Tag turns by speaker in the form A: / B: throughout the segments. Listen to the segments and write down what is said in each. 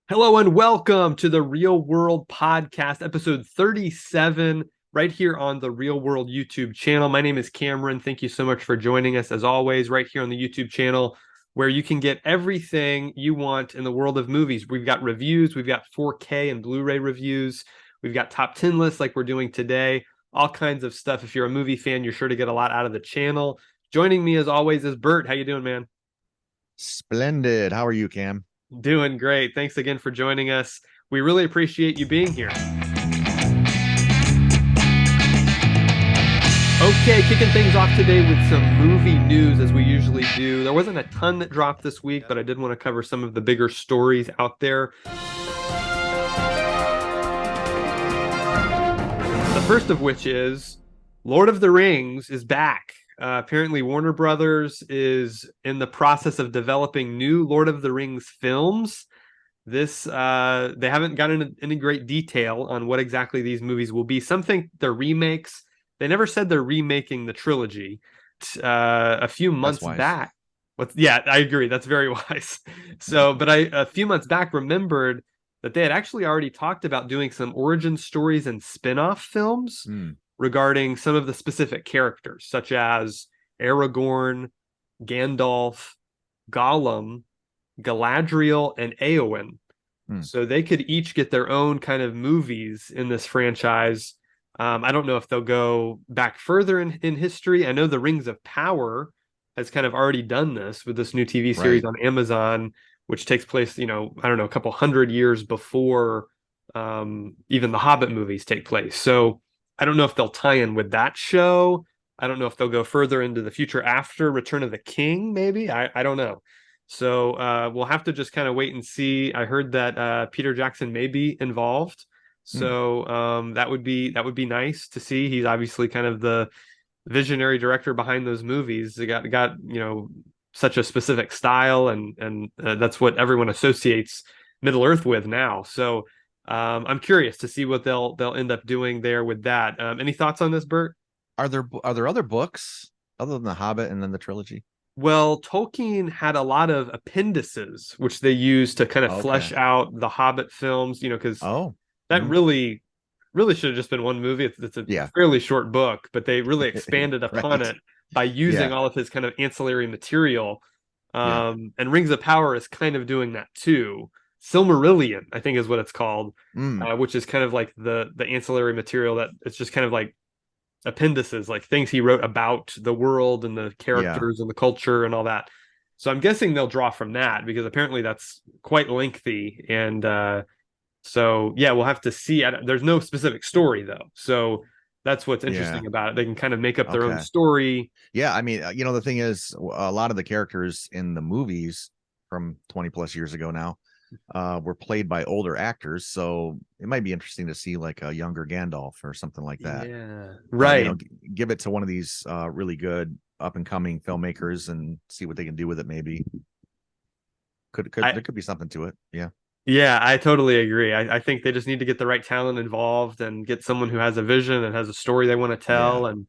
A: Hello and welcome to the Real World Podcast, episode 37, right here on the Real World YouTube channel. My name is Cameron. Thank you so much for joining us, as always, right here on the YouTube channel, where you can get everything you want in the world of movies. We've got reviews, we've got 4K and Blu-ray reviews, we've got top 10 lists like we're doing today, all kinds of stuff. If you're a movie fan, you're sure to get a lot out of the channel. Joining me, as always, is Bert. How you doing, man?
B: Splendid. How are you, Cam?
A: Doing great. Thanks again for joining us. We really appreciate you being here. Okay, kicking things off today with some movie news as we usually do. There wasn't a ton that dropped this week, but I did want to cover some of the bigger stories out there. The first of which is Lord of the Rings is back. Apparently, Warner Brothers is in the process of developing new Lord of the Rings films. They haven't gotten into any great detail on what exactly these movies will be. Some think they're remakes. They never said they're remaking the trilogy. A few
B: That's
A: months
B: wise.
A: back, yeah, I agree. That's very wise. So, but a few months back remembered that they had actually already talked about doing some origin stories and spin-off films
B: Hmm.
A: regarding some of the specific characters, such as Aragorn, Gandalf, Gollum, Galadriel, and Eowyn.
B: Hmm.
A: So they could each get their own kind of movies in this franchise. I don't know if they'll go back further in history. I know the Rings of Power has kind of already done this with this new TV series
B: Right.
A: on Amazon, which takes place, I don't know, a couple hundred years before even the Hobbit movies take place. So I don't know if they'll tie in with that show. I don't know if they'll go further into the future after Return of the King, maybe. I don't know. So we'll have to just kind of wait and see. I heard that Peter Jackson may be involved.
B: Hmm.
A: So that would be nice to see. He's obviously kind of the visionary director behind those movies. They got such a specific style, and that's what everyone associates Middle Earth with now. So I'm curious to see what they'll end up doing there with that. Any thoughts on this, Bert?
B: Are there other books other than The Hobbit and then the trilogy?
A: Well, Tolkien had a lot of appendices, which they used to kind of
B: Okay.
A: flesh out the Hobbit films, because
B: Oh.
A: that
B: Hmm.
A: really should have just been one movie. It's a
B: Yeah.
A: fairly short book, but they really expanded upon
B: Right.
A: it by using
B: Yeah.
A: all of his kind of ancillary material.
B: Yeah.
A: And Rings of Power is kind of doing that too. Silmarillion, I think, is what it's called,
B: Hmm.
A: which is kind of like the ancillary material that it's just kind of like appendices, like things he wrote about the world and the
B: Yeah.
A: characters and the culture and all that. So I'm guessing they'll draw from that because apparently that's quite lengthy. And so yeah, we'll have to see. There's no specific story though, so that's what's
B: Yeah.
A: interesting about it. They can kind of make up their own
B: Okay.
A: story.
B: Yeah. I mean, the thing is, a lot of the characters in the movies from 20 plus years ago now were played by older actors. So it might be interesting to see like a younger Gandalf or something like that.
A: Yeah,
B: uh, you know,
A: right.
B: g- give it to one of these really good up and coming filmmakers and see what they can do with it. Maybe could
A: I
B: there could be something to it. Yeah.
A: Yeah, I totally agree. I think they just need to get the right talent involved and get someone who has a vision and has a story they want to
B: Yeah.
A: tell and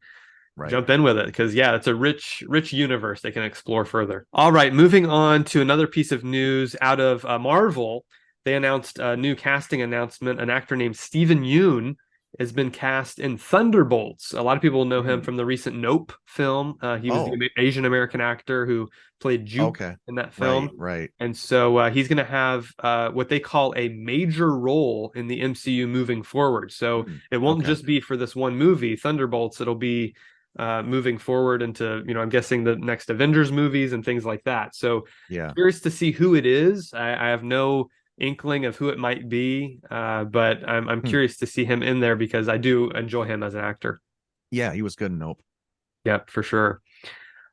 B: Right.
A: jump in with it because yeah, it's a rich universe they can explore further. All right, moving on to another piece of news out of Marvel. They announced a new casting announcement. An actor named Steven Yeun has been cast in Thunderbolts. A lot of people know him
B: Hmm.
A: from the recent Nope film. He was
B: Oh.
A: the Asian American actor who played Jupe
B: Okay.
A: in that
B: Right.
A: film.
B: Right.
A: And so he's going to have what they call a major role in the MCU moving forward. So
B: Hmm.
A: it won't
B: Okay.
A: just be for this one movie, Thunderbolts. It'll be moving forward into, I'm guessing the next Avengers movies and things like that. So
B: Yeah.
A: curious to see who it is. I have no inkling of who it might be, but I'm
B: Hmm.
A: curious to see him in there because I do enjoy him as an actor.
B: Yeah. He was good. Nope.
A: Yep, for sure.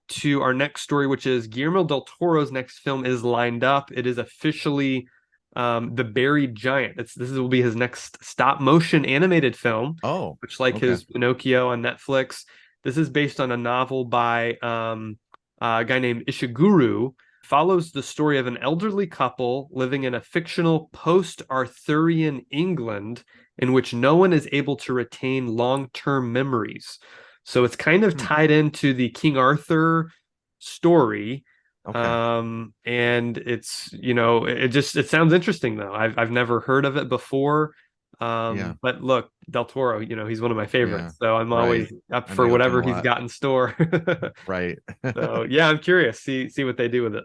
A: To our next story, which is Guillermo del Toro's next film is lined up. It is officially The Buried Giant. This will be his next stop motion animated film,
B: Oh.
A: much like
B: Okay.
A: his Pinocchio on Netflix. This is based on a novel by a guy named Ishiguro. Follows the story of an elderly couple living in a fictional post-Arthurian England in which no one is able to retain long-term memories. So it's kind of
B: Hmm.
A: tied into the King Arthur story,
B: Okay.
A: And it's, it sounds interesting though. I've never heard of it before.
B: Yeah.
A: But look, Del Toro, he's one of my
B: Yeah.
A: favorites, so I'm
B: Right.
A: always up
B: I know
A: for
B: you like him
A: whatever
B: a
A: he's
B: lot.
A: got in store.
B: Right.
A: So yeah, I'm curious. See what they do with it.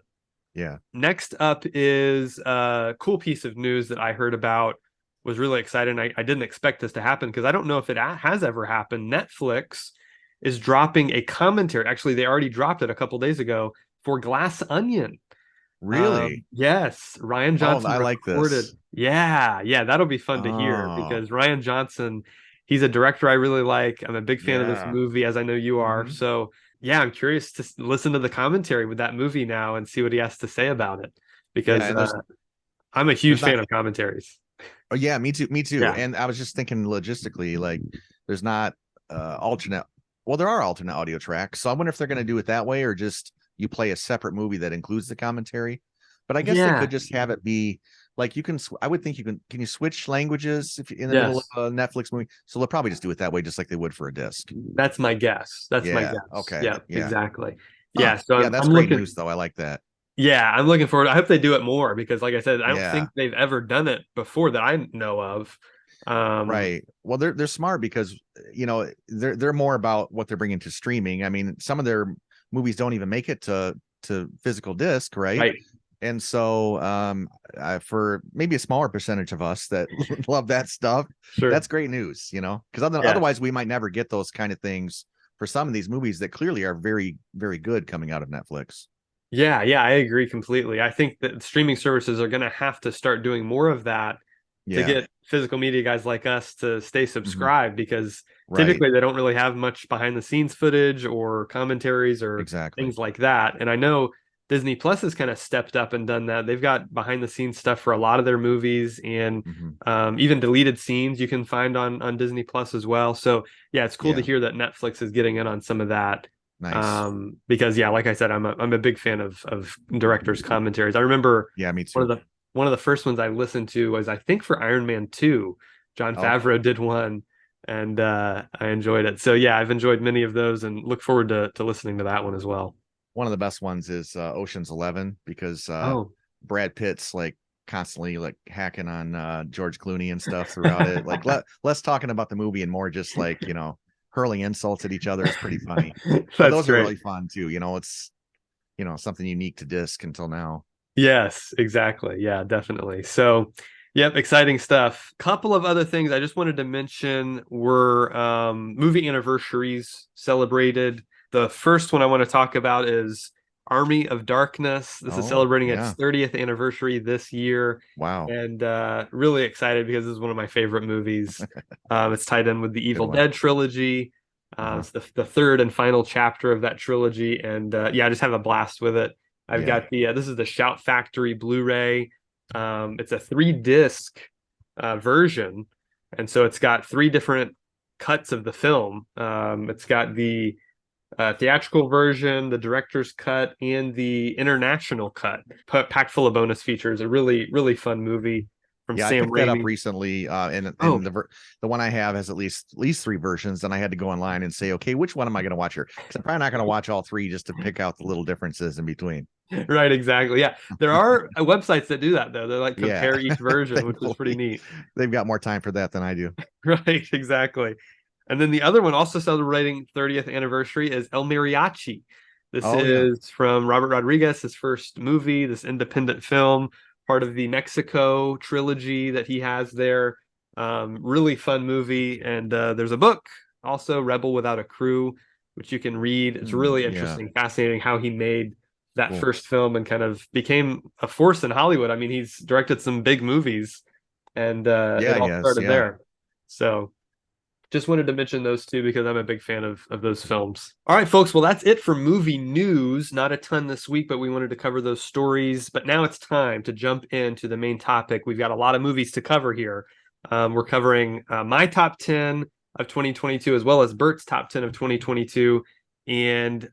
B: Yeah.
A: Next up is a cool piece of news that I heard about. Was really excited. I didn't expect this to happen because I don't know if it has ever happened. Netflix is dropping a commentary. Actually, they already dropped it a couple days ago for Glass Onion.
B: Really?
A: Yes, Ryan
B: Oh,
A: Johnson
B: I like
A: recorded.
B: this.
A: Yeah, that'll be fun to hear
B: Oh,
A: because Ryan Johnson, he's a director I really like. I'm a big fan of this
B: yeah.
A: movie, as I know you are.
B: Hmm.
A: So, yeah, I'm curious to listen to the commentary with that movie now and see what he has to say about it
B: Yeah,
A: because
B: and
A: I'm a huge
B: there's not
A: fan of commentaries.
B: oh yeah, me too, me too.
A: Yeah.
B: And I was just thinking logistically, like there's not alternate well, there are alternate audio tracks. So I wonder if they're gonna do it that way or just you play a separate movie that includes the commentary. But I guess they
A: Yeah.
B: could just have it be like you can I would think can you switch languages if in the middle of
A: Yes.
B: a Netflix movie? So they'll probably just do it that way, just like they would for a disc.
A: That's my guess. That's my
B: Yeah.
A: guess.
B: Okay.
A: Yeah,
B: Yeah.
A: exactly.
B: Huh.
A: Yeah. So
B: Yeah,
A: I'm
B: that's
A: I'm
B: great
A: looking.
B: news though. I like that.
A: Yeah, I'm looking forward. I hope they do it more because, like I said, I don't
B: Yeah.
A: think they've ever done it before that I know of. Um,
B: Right. Well, they're smart because they're more about what they're bringing to streaming. I mean, some of their movies don't even make it to physical disc, right?
A: right.
B: And so, for maybe a smaller percentage of us that love that stuff,
A: Sure.
B: that's great news, because
A: Yeah.
B: otherwise we might never get those kind of things for some of these movies that clearly are very, very good coming out of Netflix.
A: Yeah, I agree completely. I think that streaming services are going to have to start doing more of that to
B: Yeah.
A: get physical media guys like us to stay
B: Hmm.
A: subscribed because
B: Right.
A: typically they don't really have much behind the scenes footage or commentaries or
B: Exactly.
A: things like that. And I know Disney Plus has kind of stepped up and done that. They've got behind the scenes stuff for a lot of their movies and
B: Hmm.
A: even deleted scenes you can find on Disney Plus as well. So yeah, it's cool to
B: Yeah.
A: hear that Netflix is getting in on some of that.
B: Nice.
A: Because yeah, like I said, I'm a big fan of directors' commentaries. I remember
B: Yeah, me
A: one of
B: too.
A: the one of the first ones I listened to was I think for Iron Man 2. John
B: Okay.
A: Favreau did one and I enjoyed it. So yeah, I've enjoyed many of those and look forward to listening to that one as well.
B: One of the best ones is Ocean's 11 because
A: Oh,
B: Brad Pitt's like constantly like hacking on George Clooney and stuff throughout it. Like less talking about the movie and more just like, hurling insults at each other is pretty funny. But
A: that's
B: those are
A: great.
B: really fun too. It's something unique to disc until now.
A: Yes, exactly. Yeah, definitely. So, yep, exciting stuff. Couple of other things I just wanted to mention were movie anniversaries celebrated. The first one I want to talk about is Army of Darkness. This is
B: Oh,
A: celebrating its
B: yeah.
A: 30th anniversary this year,
B: Wow.
A: and really excited because this is one of my favorite movies. It's tied in with the
B: Good
A: Evil
B: one.
A: Dead trilogy.
B: Uh-huh.
A: It's the third and final chapter of that trilogy, and yeah, I just have a blast with it. I've
B: Yeah.
A: got this is the Shout Factory Blu-ray. It's a 3-disc version, and so it's got 3 different cuts of the film. It's got the theatrical version, the director's cut, and the international cut, packed full of bonus features. A really, really fun movie from
B: Yeah, I
A: Sam
B: picked that up
A: Raimi.
B: recently,
A: Oh,
B: and the one I have has at least 3 versions. And I had to go online and say, okay, which one am I going to watch here? Because I'm probably not going to watch all 3 just to pick out the little differences in between.
A: right, exactly. Yeah, there are websites that do that though. They like
B: Yeah,
A: compare each version, which is pretty
B: thankfully
A: neat.
B: they've got more time for that than I do.
A: Right, exactly. And then the other one also celebrating 30th anniversary is El Mariachi. This
B: Oh yeah,
A: is from Robert Rodriguez, his first movie, this independent film, part of the Mexico trilogy that he has there. Really fun movie. And there's a book also, Rebel Without a Crew, which you can read. It's really
B: yeah,
A: interesting, fascinating how he made that
B: cool.
A: first film and kind of became a force in Hollywood. I mean, he's directed some big movies and
B: Yeah,
A: it all
B: yes,
A: started
B: yeah.
A: there. So just wanted to mention those two because I'm a big fan of those films. All right, folks. Well, that's it for movie news. Not a ton this week, but we wanted to cover those stories. But now it's time to jump into the main topic. We've got a lot of movies to cover here. We're covering my top 10 of 2022 as well as Bert's top 10 of 2022. And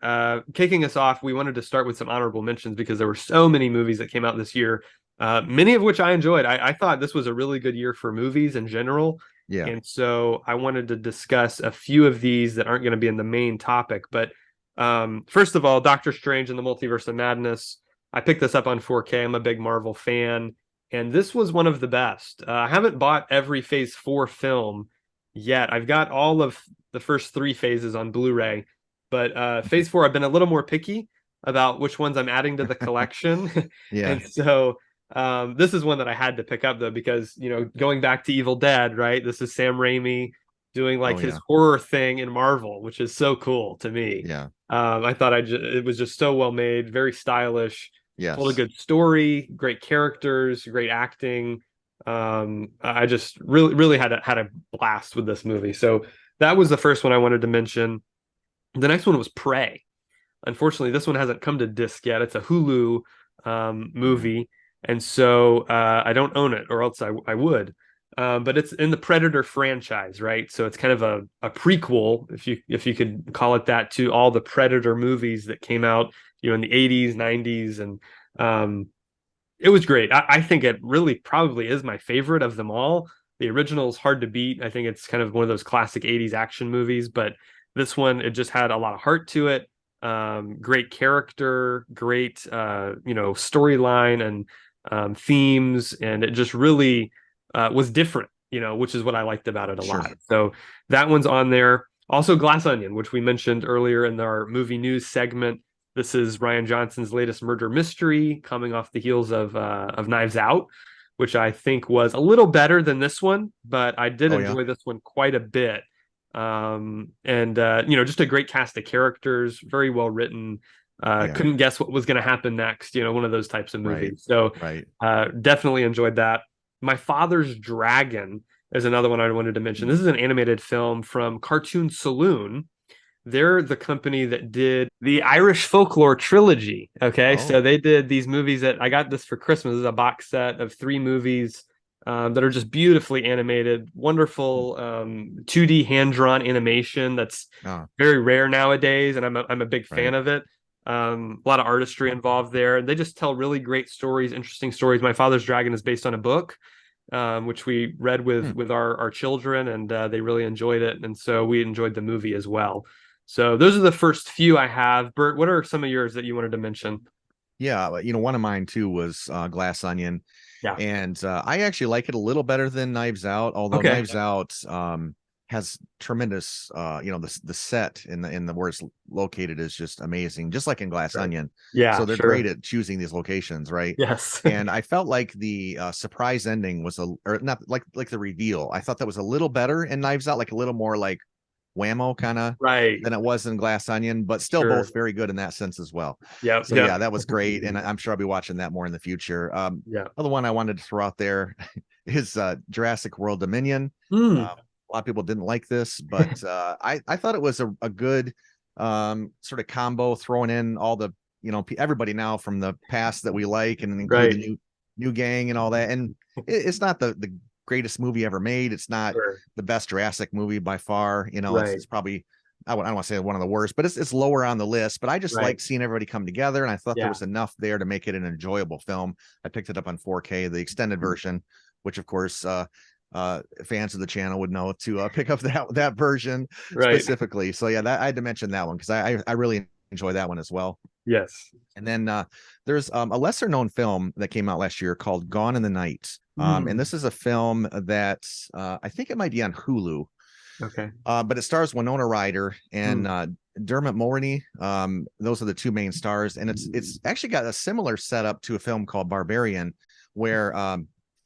A: kicking us off, we wanted to start with some honorable mentions because there were so many movies that came out this year, many of which I enjoyed. I thought this was a really good year for movies in general.
B: Yeah.
A: And so I wanted to discuss a few of these that aren't going to be in the main topic, but First of all, Doctor Strange and the Multiverse of Madness. I picked this up on 4K. I'm a big Marvel fan, and this was one of the best. I haven't bought every Phase 4 film yet. I've got all of the first three phases on Blu-ray, but Phase 4, I've been a little more picky about which ones I'm adding to the collection.
B: Yeah.
A: And so this is one that I had to pick up though, because going back to Evil Dead, right? This is Sam Raimi doing like
B: Oh
A: his
B: yeah.
A: horror thing in Marvel, which is so cool to me.
B: Yeah.
A: I thought it was just so well made, very stylish, told a
B: Yes.
A: good story, great characters, great acting. I just really had a blast with this movie. So that was the first one I wanted to mention. The next one was Prey. Unfortunately, this one hasn't come to disc yet. It's a Hulu
B: Mhm.
A: movie, and so I don't own it, or else I would. But it's in the Predator franchise, right? So it's kind of a prequel, if you could call it that, to all the Predator movies that came out, in the 80s, 90s, and um, it was great. I think it really probably is my favorite of them all. The original is hard to beat. I think it's kind of one of those classic 80s action movies, but this one, it just had a lot of heart to it. Great character, great storyline and themes, and it just really was different, which is what I liked about it a
B: Sure.
A: lot. So that one's on there. Also, Glass Onion, which we mentioned earlier in our movie news segment. This is Rian Johnson's latest murder mystery, coming off the heels of Knives Out, which I think was a little better than this one, but I did
B: Oh yeah.
A: enjoy this one quite a bit. And just a great cast of characters, very well written.
B: Yeah.
A: Couldn't guess what was going to happen next. One of those types of
B: Right.
A: movies. So
B: Right.
A: definitely enjoyed that. My Father's Dragon is another one I wanted to mention.
B: Mm.
A: This is an animated film from Cartoon Saloon. They're the company that did the Irish Folklore trilogy. Okay, so
B: Oh.
A: they did these movies that I got this for Christmas. This is a box set of three movies that are just beautifully animated, wonderful 2D hand drawn animation that's
B: Ah,
A: very rare nowadays, and I'm a big fan
B: right.
A: of it. A lot of artistry involved there, and they just tell really great stories, interesting stories. My Father's Dragon is based on a book, which we read with
B: Hmm.
A: our children, and they really enjoyed it, and so we enjoyed the movie as well. So those are the first few I have. Bert, what are some of yours that you wanted to mention?
B: Yeah, one of mine too was Glass Onion,
A: Yeah.
B: and I actually like it a little better than Knives Out. Although
A: Okay.
B: Knives Out has tremendous, the set in the where it's located is just amazing, just like in Glass
A: Right.
B: Onion.
A: Yeah,
B: So they're great
A: sure.
B: at choosing these locations, right?
A: Yes.
B: And I felt like the surprise ending was or not like the reveal. I thought that was a little better in Knives Out, like a little more like whammo kind of
A: Right.
B: than it was in Glass Onion, but still
A: Sure.
B: both very good in that sense as well.
A: Yep.
B: So
A: Yep.
B: yeah, that was great, and I'm sure I'll be watching that more in the future.
A: Yeah.
B: Other one I wanted to throw out there is Jurassic World Dominion.
A: Mm.
B: A lot of people didn't like this, but I thought it was a good sort of combo, throwing in all the everybody now from the past that we like, and include the
A: Right.
B: new gang and all that. And it's not the greatest movie ever made. It's not
A: Sure.
B: the best Jurassic movie by far.
A: Right.
B: It's probably I don't want to say one of the worst, but it's lower on the list. But I just
A: Right.
B: like seeing everybody come together, and I thought there
A: Yeah.
B: was enough there to make it an enjoyable film. I picked it up on 4K, the extended version, which of course fans of the channel would know to pick up that version
A: Right.
B: specifically. So yeah, that I had to mention that one because I really enjoy that one as well.
A: Yes.
B: And then there's a lesser known film that came out last year called Gone in the Night. And
A: Mm.
B: this is a film that I think it might be on Hulu,
A: Okay.
B: but it stars Winona Ryder and
A: Mm.
B: Dermot Mulroney. Those are the two main stars, and it's actually got a similar setup to a film called Barbarian, where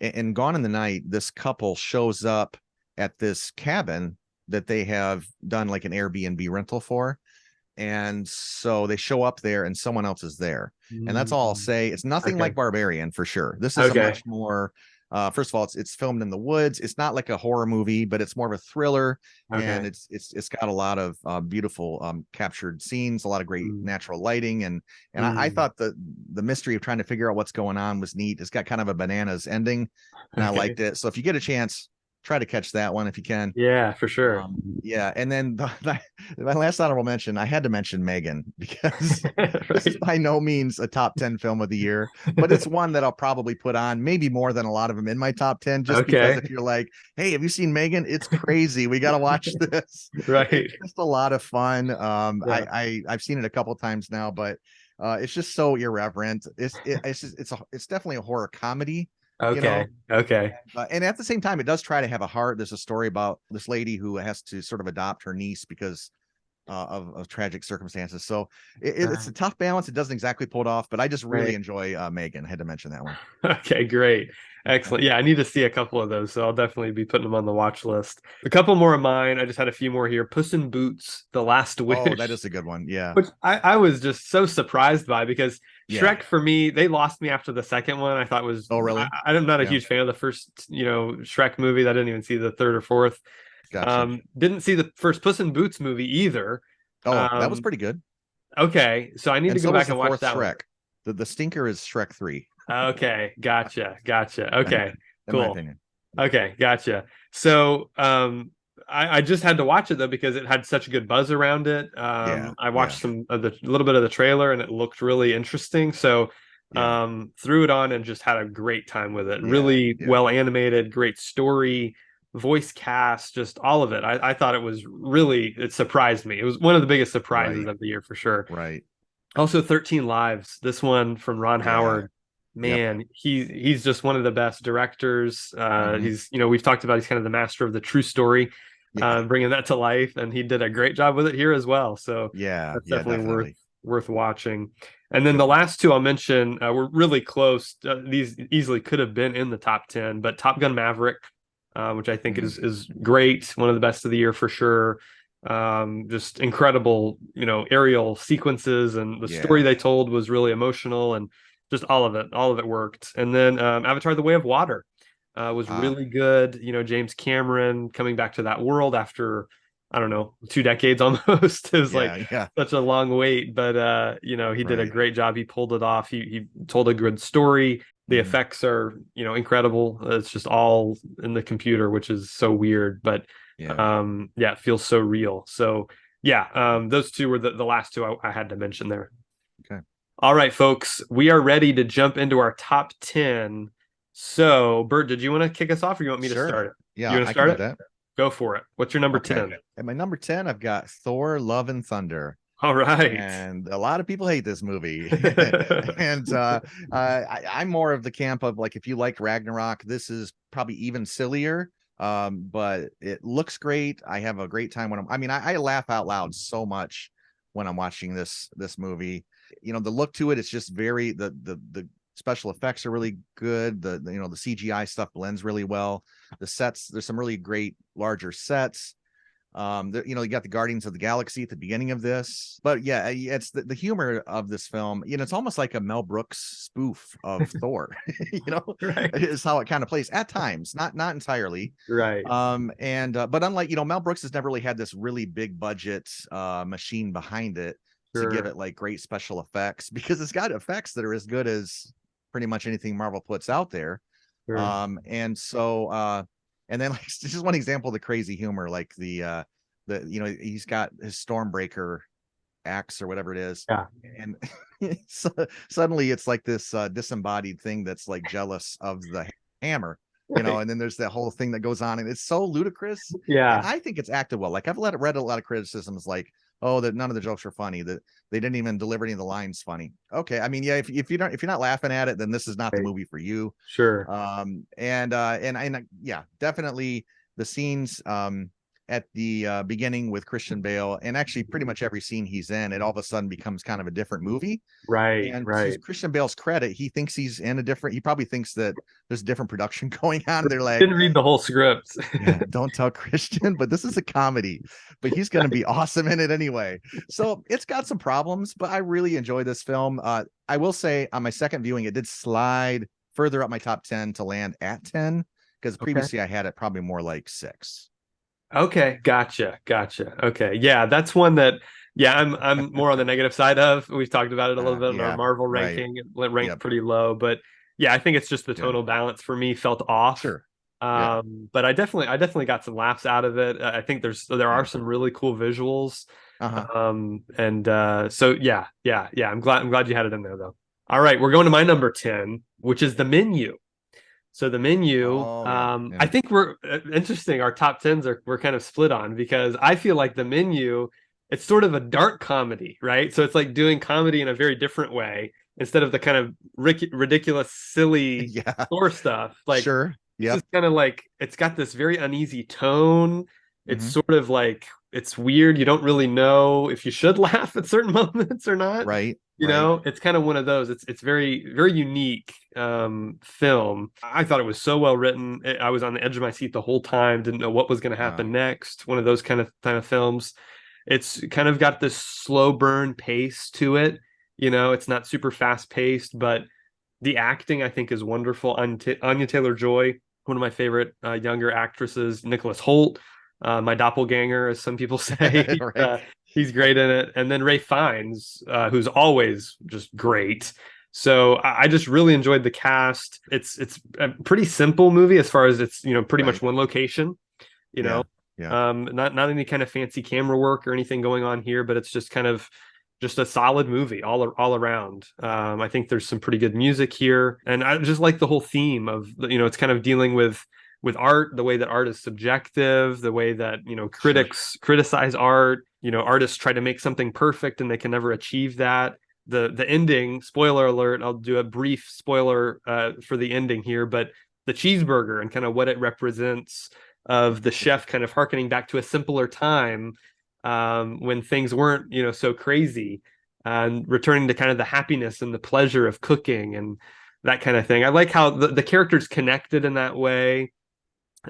B: in Gone in the Night, this couple shows up at this cabin that they have done like an Airbnb rental for. And so they show up there and someone else is there. And that's all I'll
A: Mm.
B: say. It's nothing
A: Okay.
B: like Barbarian for sure. This is a
A: Okay.
B: much more first of all, it's filmed in the woods. It's not like a horror movie, but it's more of a thriller, and
A: Okay.
B: it's got a lot of beautiful captured scenes, a lot of great
A: Mm.
B: natural lighting, and I
A: Mm.
B: thought the mystery of trying to figure out what's going on was neat. It's got kind of a bananas ending, and I
A: Okay.
B: liked it. So if you get a chance, try to catch that one if you can.
A: Yeah, for sure.
B: Yeah, and then my last honorable mention, I had to mention Megan because this is
A: Right.
B: by no means a top 10 film of the year, but it's one that I'll probably put on maybe more than a lot of them in my top 10, just because
A: Okay.
B: if you're like, hey, have you seen Megan? It's crazy. We got to watch this.
A: Right.
B: It's just a lot of fun.
A: Yeah.
B: I've seen it a couple times now, but it's just so irreverent. It's definitely a horror comedy, you know.
A: Okay. Okay.
B: And at the same time, it does try to have a heart. There's a story about this lady who has to sort of adopt her niece because of tragic circumstances. So it's a tough balance. It doesn't exactly pull it off, but I just really
A: Right.
B: enjoy Megan. I had to mention that one.
A: Okay, great. Excellent. Yeah, I need to see a couple of those, so I'll definitely be putting them on the watch list. A couple more of mine. I just had a few more here. Puss in Boots: The Last
B: Oh, that
A: Wish,
B: is a good one. Yeah.
A: which I was just so surprised by because
B: Yeah.
A: Shrek for me, they lost me after the second one. I thought was
B: Oh, really?
A: I'm not a
B: Yeah.
A: huge fan of the first, Shrek movie. I didn't even see the third or fourth.
B: Gotcha.
A: Didn't see the first Puss in Boots movie either.
B: Oh, that was
A: Um,
B: pretty good.
A: okay, so I need
B: And
A: to go
B: so was
A: back
B: the
A: and watch
B: fourth
A: that one.
B: Shrek. The stinker is Shrek 3,
A: Okay, gotcha. Okay,
B: in my
A: cool.
B: opinion.
A: Okay, gotcha. So I just had to watch it though because it had such a good buzz around it.
B: Yeah.
A: I
B: Yeah.
A: watched some of the little bit of the trailer and it looked really interesting. So
B: Yeah.
A: threw it on and just had a great time with it.
B: Yeah.
A: Really
B: Yeah.
A: well animated, great story, voice cast, just all of it. I thought it surprised me. It was one of the biggest surprises
B: Right.
A: of the year for sure.
B: Right.
A: Also, 13 Lives. This one from Ron
B: Yeah.
A: Howard.
B: Yep.
A: Man, he's just one of the best directors.
B: Mhm.
A: He's we've talked about he's kind of the master of the true story,
B: Yeah.
A: bringing that to life, and he did a great job with it here as well. So
B: Yeah.
A: that's
B: Yeah.
A: definitely
B: Definitely.
A: worth watching. And then the last two I'll mention, we're really close. These easily could have been in the top 10, but Top Gun Maverick, which I think
B: Mhm.
A: is great, one of the best of the year for sure. Just incredible, aerial sequences, and the story
B: Yeah.
A: they told was really emotional, and just all of it worked. And then Avatar: The Way of Water was
B: Ah.
A: really good. James Cameron coming back to that world after, I don't know, 2 decades almost. It was like
B: Yeah. Yeah.
A: such a long wait, but he did a
B: Right.
A: great job. He pulled it off. He told a good story. The
B: Mhm.
A: effects are, incredible. It's just all in the computer, which is so weird, but
B: Yeah.
A: yeah, it feels so real. So yeah, those two were the last two I had to mention there.
B: Okay.
A: All right, folks, we are ready to jump into our top 10. So, Bert, did you want to kick us off or you want me to start it?
B: Yeah,
A: You want to
B: I can
A: start
B: do
A: it?
B: that.
A: Go for it. What's your number
B: Okay.
A: 10?
B: At my number 10, I've got Thor: Love and Thunder.
A: All right.
B: And a lot of people hate this movie. And I'm more of the camp of like, if you liked Ragnarok, this is probably even sillier. But it looks great. I have a great time when I laugh out loud so much when I'm watching this movie. The look to it, it's just very the special effects are really good. The CGI stuff blends really well. The sets, there's some really great larger sets. You got the Guardians of the Galaxy at the beginning of this, but yeah, it's the humor of this film. It's almost like a Mel Brooks spoof of Thor.
A: Right.
B: Is how it kind of plays at times, not entirely.
A: Right.
B: But unlike Mel Brooks has never really had this really big budget machine behind it to give
A: Sure.
B: it like great special effects, because it's got effects that are as good as pretty much anything Marvel puts out there.
A: Sure.
B: And so and then like just one example of the crazy humor, like the he's got his Stormbreaker axe or whatever it is,
A: Yeah.
B: and so suddenly it's like this disembodied thing that's like jealous of the hammer,
A: Right.
B: and then there's that whole thing that goes on, and it's so ludicrous. And
A: Yeah.
B: I think it's acted well. Like I've read a lot of criticisms like, oh, that none of the jokes are funny, that they didn't even deliver any of the lines funny. Okay, I mean, yeah, if you're not laughing at it, then this is not the
A: Right.
B: movie for you.
A: Sure.
B: And yeah, definitely the scenes at the beginning with Christian Bale, and actually pretty much every scene he's in, it all of a sudden becomes kind of a different movie.
A: Right.
B: And to
A: Right.
B: Christian Bale's credit, he thinks he's in a different, he probably thinks that there's a different production going on. They're like,
A: Didn't read the whole script.
B: yeah, don't tell Christian, but this is a comedy, but he's going to be awesome in it anyway. So it's got some problems, but I really enjoy this film. I will say on my second viewing, it did slide further up my top 10 to land at 10, because previously I had it probably more like 6.
A: Okay, gotcha. Okay, yeah, that's one that, yeah, I'm more on the negative side of. We've talked about it a little bit in our
B: Yeah,
A: Marvel
B: right.
A: ranking. It ranked
B: Yep.
A: pretty low, but yeah, I think it's just the
B: Yeah.
A: tonal balance for me felt off.
B: Sure. Yeah.
A: But I definitely got some laughs out of it. I think there are
B: Yeah.
A: some really cool visuals.
B: Uh-huh.
A: And so yeah. I'm glad you had it in there though. All right, we're going to my number 10, which is The Menu. So The Menu,
B: Oh yeah.
A: I
B: Yeah.
A: think we're interesting. Our top tens we're kind of split on because I feel like The Menu, it's sort of a dark comedy, right? So it's like doing comedy in a very different way instead of the kind of ridiculous, silly
B: Yeah.
A: store stuff. Like
B: Sure.
A: this
B: Yep.
A: is kind of like it's got this very uneasy tone. It's
B: Hmm.
A: sort of like it's weird. You don't really know if you should laugh at certain moments or not.
B: Right.
A: You
B: Right.
A: know, it's kind of one of those. It's very unique film. I thought it was so well written. I was on the edge of my seat the whole time, didn't know what was going to
B: Uh,
A: happen next. One of those kind of films. It's kind of got this slow burn pace to it. You know, it's not super fast paced, but the acting I think is wonderful. Anya Taylor-Joy, one of my favorite younger actresses, Nicholas Hoult, my doppelganger, as some people say.
B: right.
A: He's great in it. And then Ray Fiennes, who's always just great. So I just really enjoyed the cast. It's a pretty simple movie as far as it's pretty much
B: Right.
A: one location. You know,
B: Yeah. Yeah.
A: not any kind of fancy camera work or anything going on here, but it's just kind of just a solid movie all around. I think there's some pretty good music here, and I just like the whole theme of it's kind of dealing with art, the way that art is subjective, the way that
B: Sure.
A: critics criticize art. Artists try to make something perfect and they can never achieve that. The ending, spoiler alert, I'll do a brief spoiler for the ending here, but the cheeseburger and kind of what it represents of the chef kind of harkening back to a simpler time when things weren't so crazy, and returning to kind of the happiness and the pleasure of cooking and that kind of thing. I like how the characters connected in that way.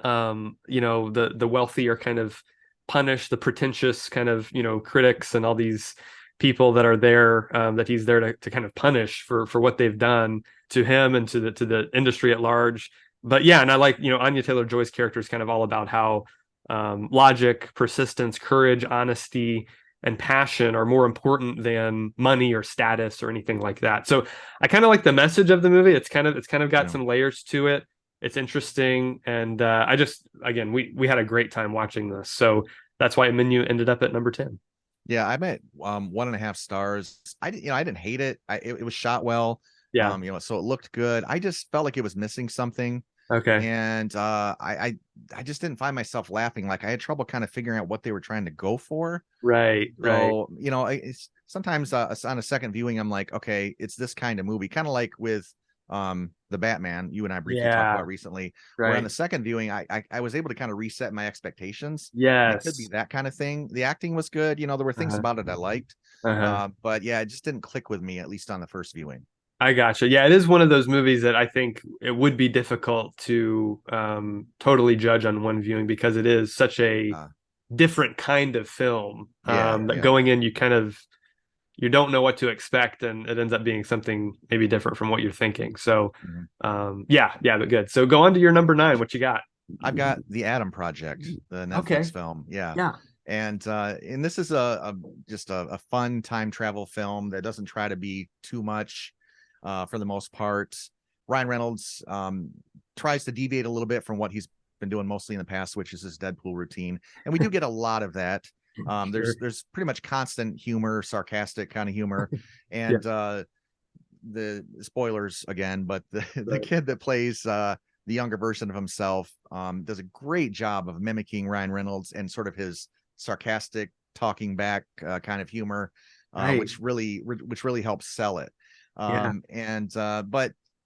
A: The wealthy are kind of punished, the pretentious kind of critics and all these people that are there, that he's there to kind of punish for what they've done to him and to the industry at large. But yeah, and I like Anya Taylor-Joy's character is kind of all about how logic, persistence, courage, honesty, and passion are more important than money or status or anything like that. So I kind of like the message of the movie. It's kind of got
B: Yeah.
A: some layers to it. It's interesting, and I just again we had a great time watching this. So that's why Menu ended up at number 10.
B: Yeah, I'm at 1.5 stars. I didn't hate it. It was shot well.
A: Yeah.
B: So it looked good. I just felt like it was missing something.
A: Okay.
B: And I just didn't find myself laughing. Like I had trouble kind of figuring out what they were trying to go for.
A: Right. Right.
B: So, it's sometimes on a second viewing, I'm like, okay, it's this kind of movie, kind of like with the Batman you and I briefly talked
A: Yeah.
B: about recently, where on
A: Right.
B: the second viewing, I was able to kind of reset my expectations. And it could be
A: Yes.
B: that kind of thing. The acting was good, there were things
A: Uh-huh.
B: about it I liked.
A: Uh-huh.
B: But yeah, it just didn't click with me, at least on the first viewing.
A: I gotcha. Yeah, it is one of those movies that I think it would be difficult to totally judge on one viewing because it is such a
B: Uh
A: different kind of film,
B: yeah,
A: that
B: yeah.
A: going in you don't know what to expect, and it ends up being something maybe different from what you're thinking. So
B: Mhm.
A: yeah, but good. So go on to your number 9. What you got?
B: I've got The Adam Project, the Netflix
A: Okay.
B: film. Yeah.
A: Yeah.
B: And this is a just a fun time travel film that doesn't try to be too much, for the most part. Ryan Reynolds tries to deviate a little bit from what he's been doing mostly in the past, which is his Deadpool routine, and we do get a lot of that.
A: Sure.
B: There's pretty much constant humor, sarcastic kind of humor,
A: Yeah.
B: and the spoilers again, but the
A: Right.
B: kid that plays the younger version of himself does a great job of mimicking Ryan Reynolds and sort of his sarcastic talking back kind of humor,
A: Right.
B: which really helps sell it.
A: Yeah.
B: And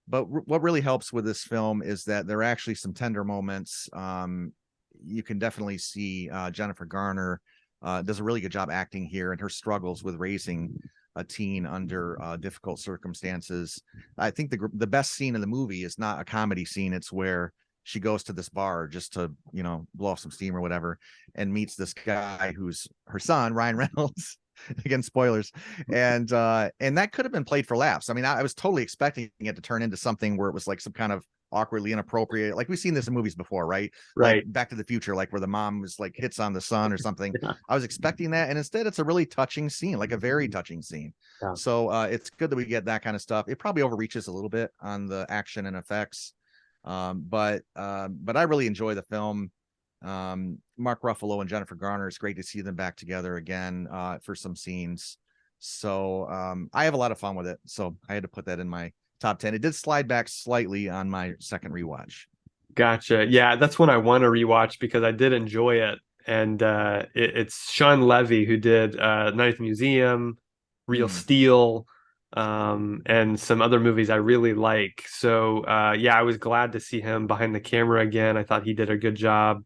B: what really helps with this film is that there are actually some tender moments. You can definitely see Jennifer Garner does a really good job acting here, and her struggles with raising a teen under difficult circumstances. I think the best scene in the movie is not a comedy scene. It's where she goes to this bar just to blow off some steam or whatever, and meets this guy who's her son, Ryan Reynolds. Again, spoilers. And that could have been played for laughs. I mean, I was totally expecting it to turn into something where it was like some kind of awkwardly inappropriate, like we've seen this in movies before, right? Like
A: Right.
B: Back to the Future, like where the mom was like hits on the son or something.
A: Yeah.
B: I was expecting that, and instead it's a really touching scene, like a very touching scene.
A: Yeah.
B: So it's good that we get that kind of stuff. It probably overreaches a little bit on the action and effects, But I really enjoy the film. Mark Ruffalo and Jennifer Garner, it's great to see them back together again for some scenes. So I have a lot of fun with it. So I had to put that in my top 10. It did slide back slightly on my second rewatch.
A: Gotcha. Yeah, that's one I want to rewatch because I did enjoy it. And it's Sean Levy who did Night at the Museum, Real
B: Hmm.
A: Steel, and some other movies I really like. So yeah, I was glad to see him behind the camera again. I thought he did a good job.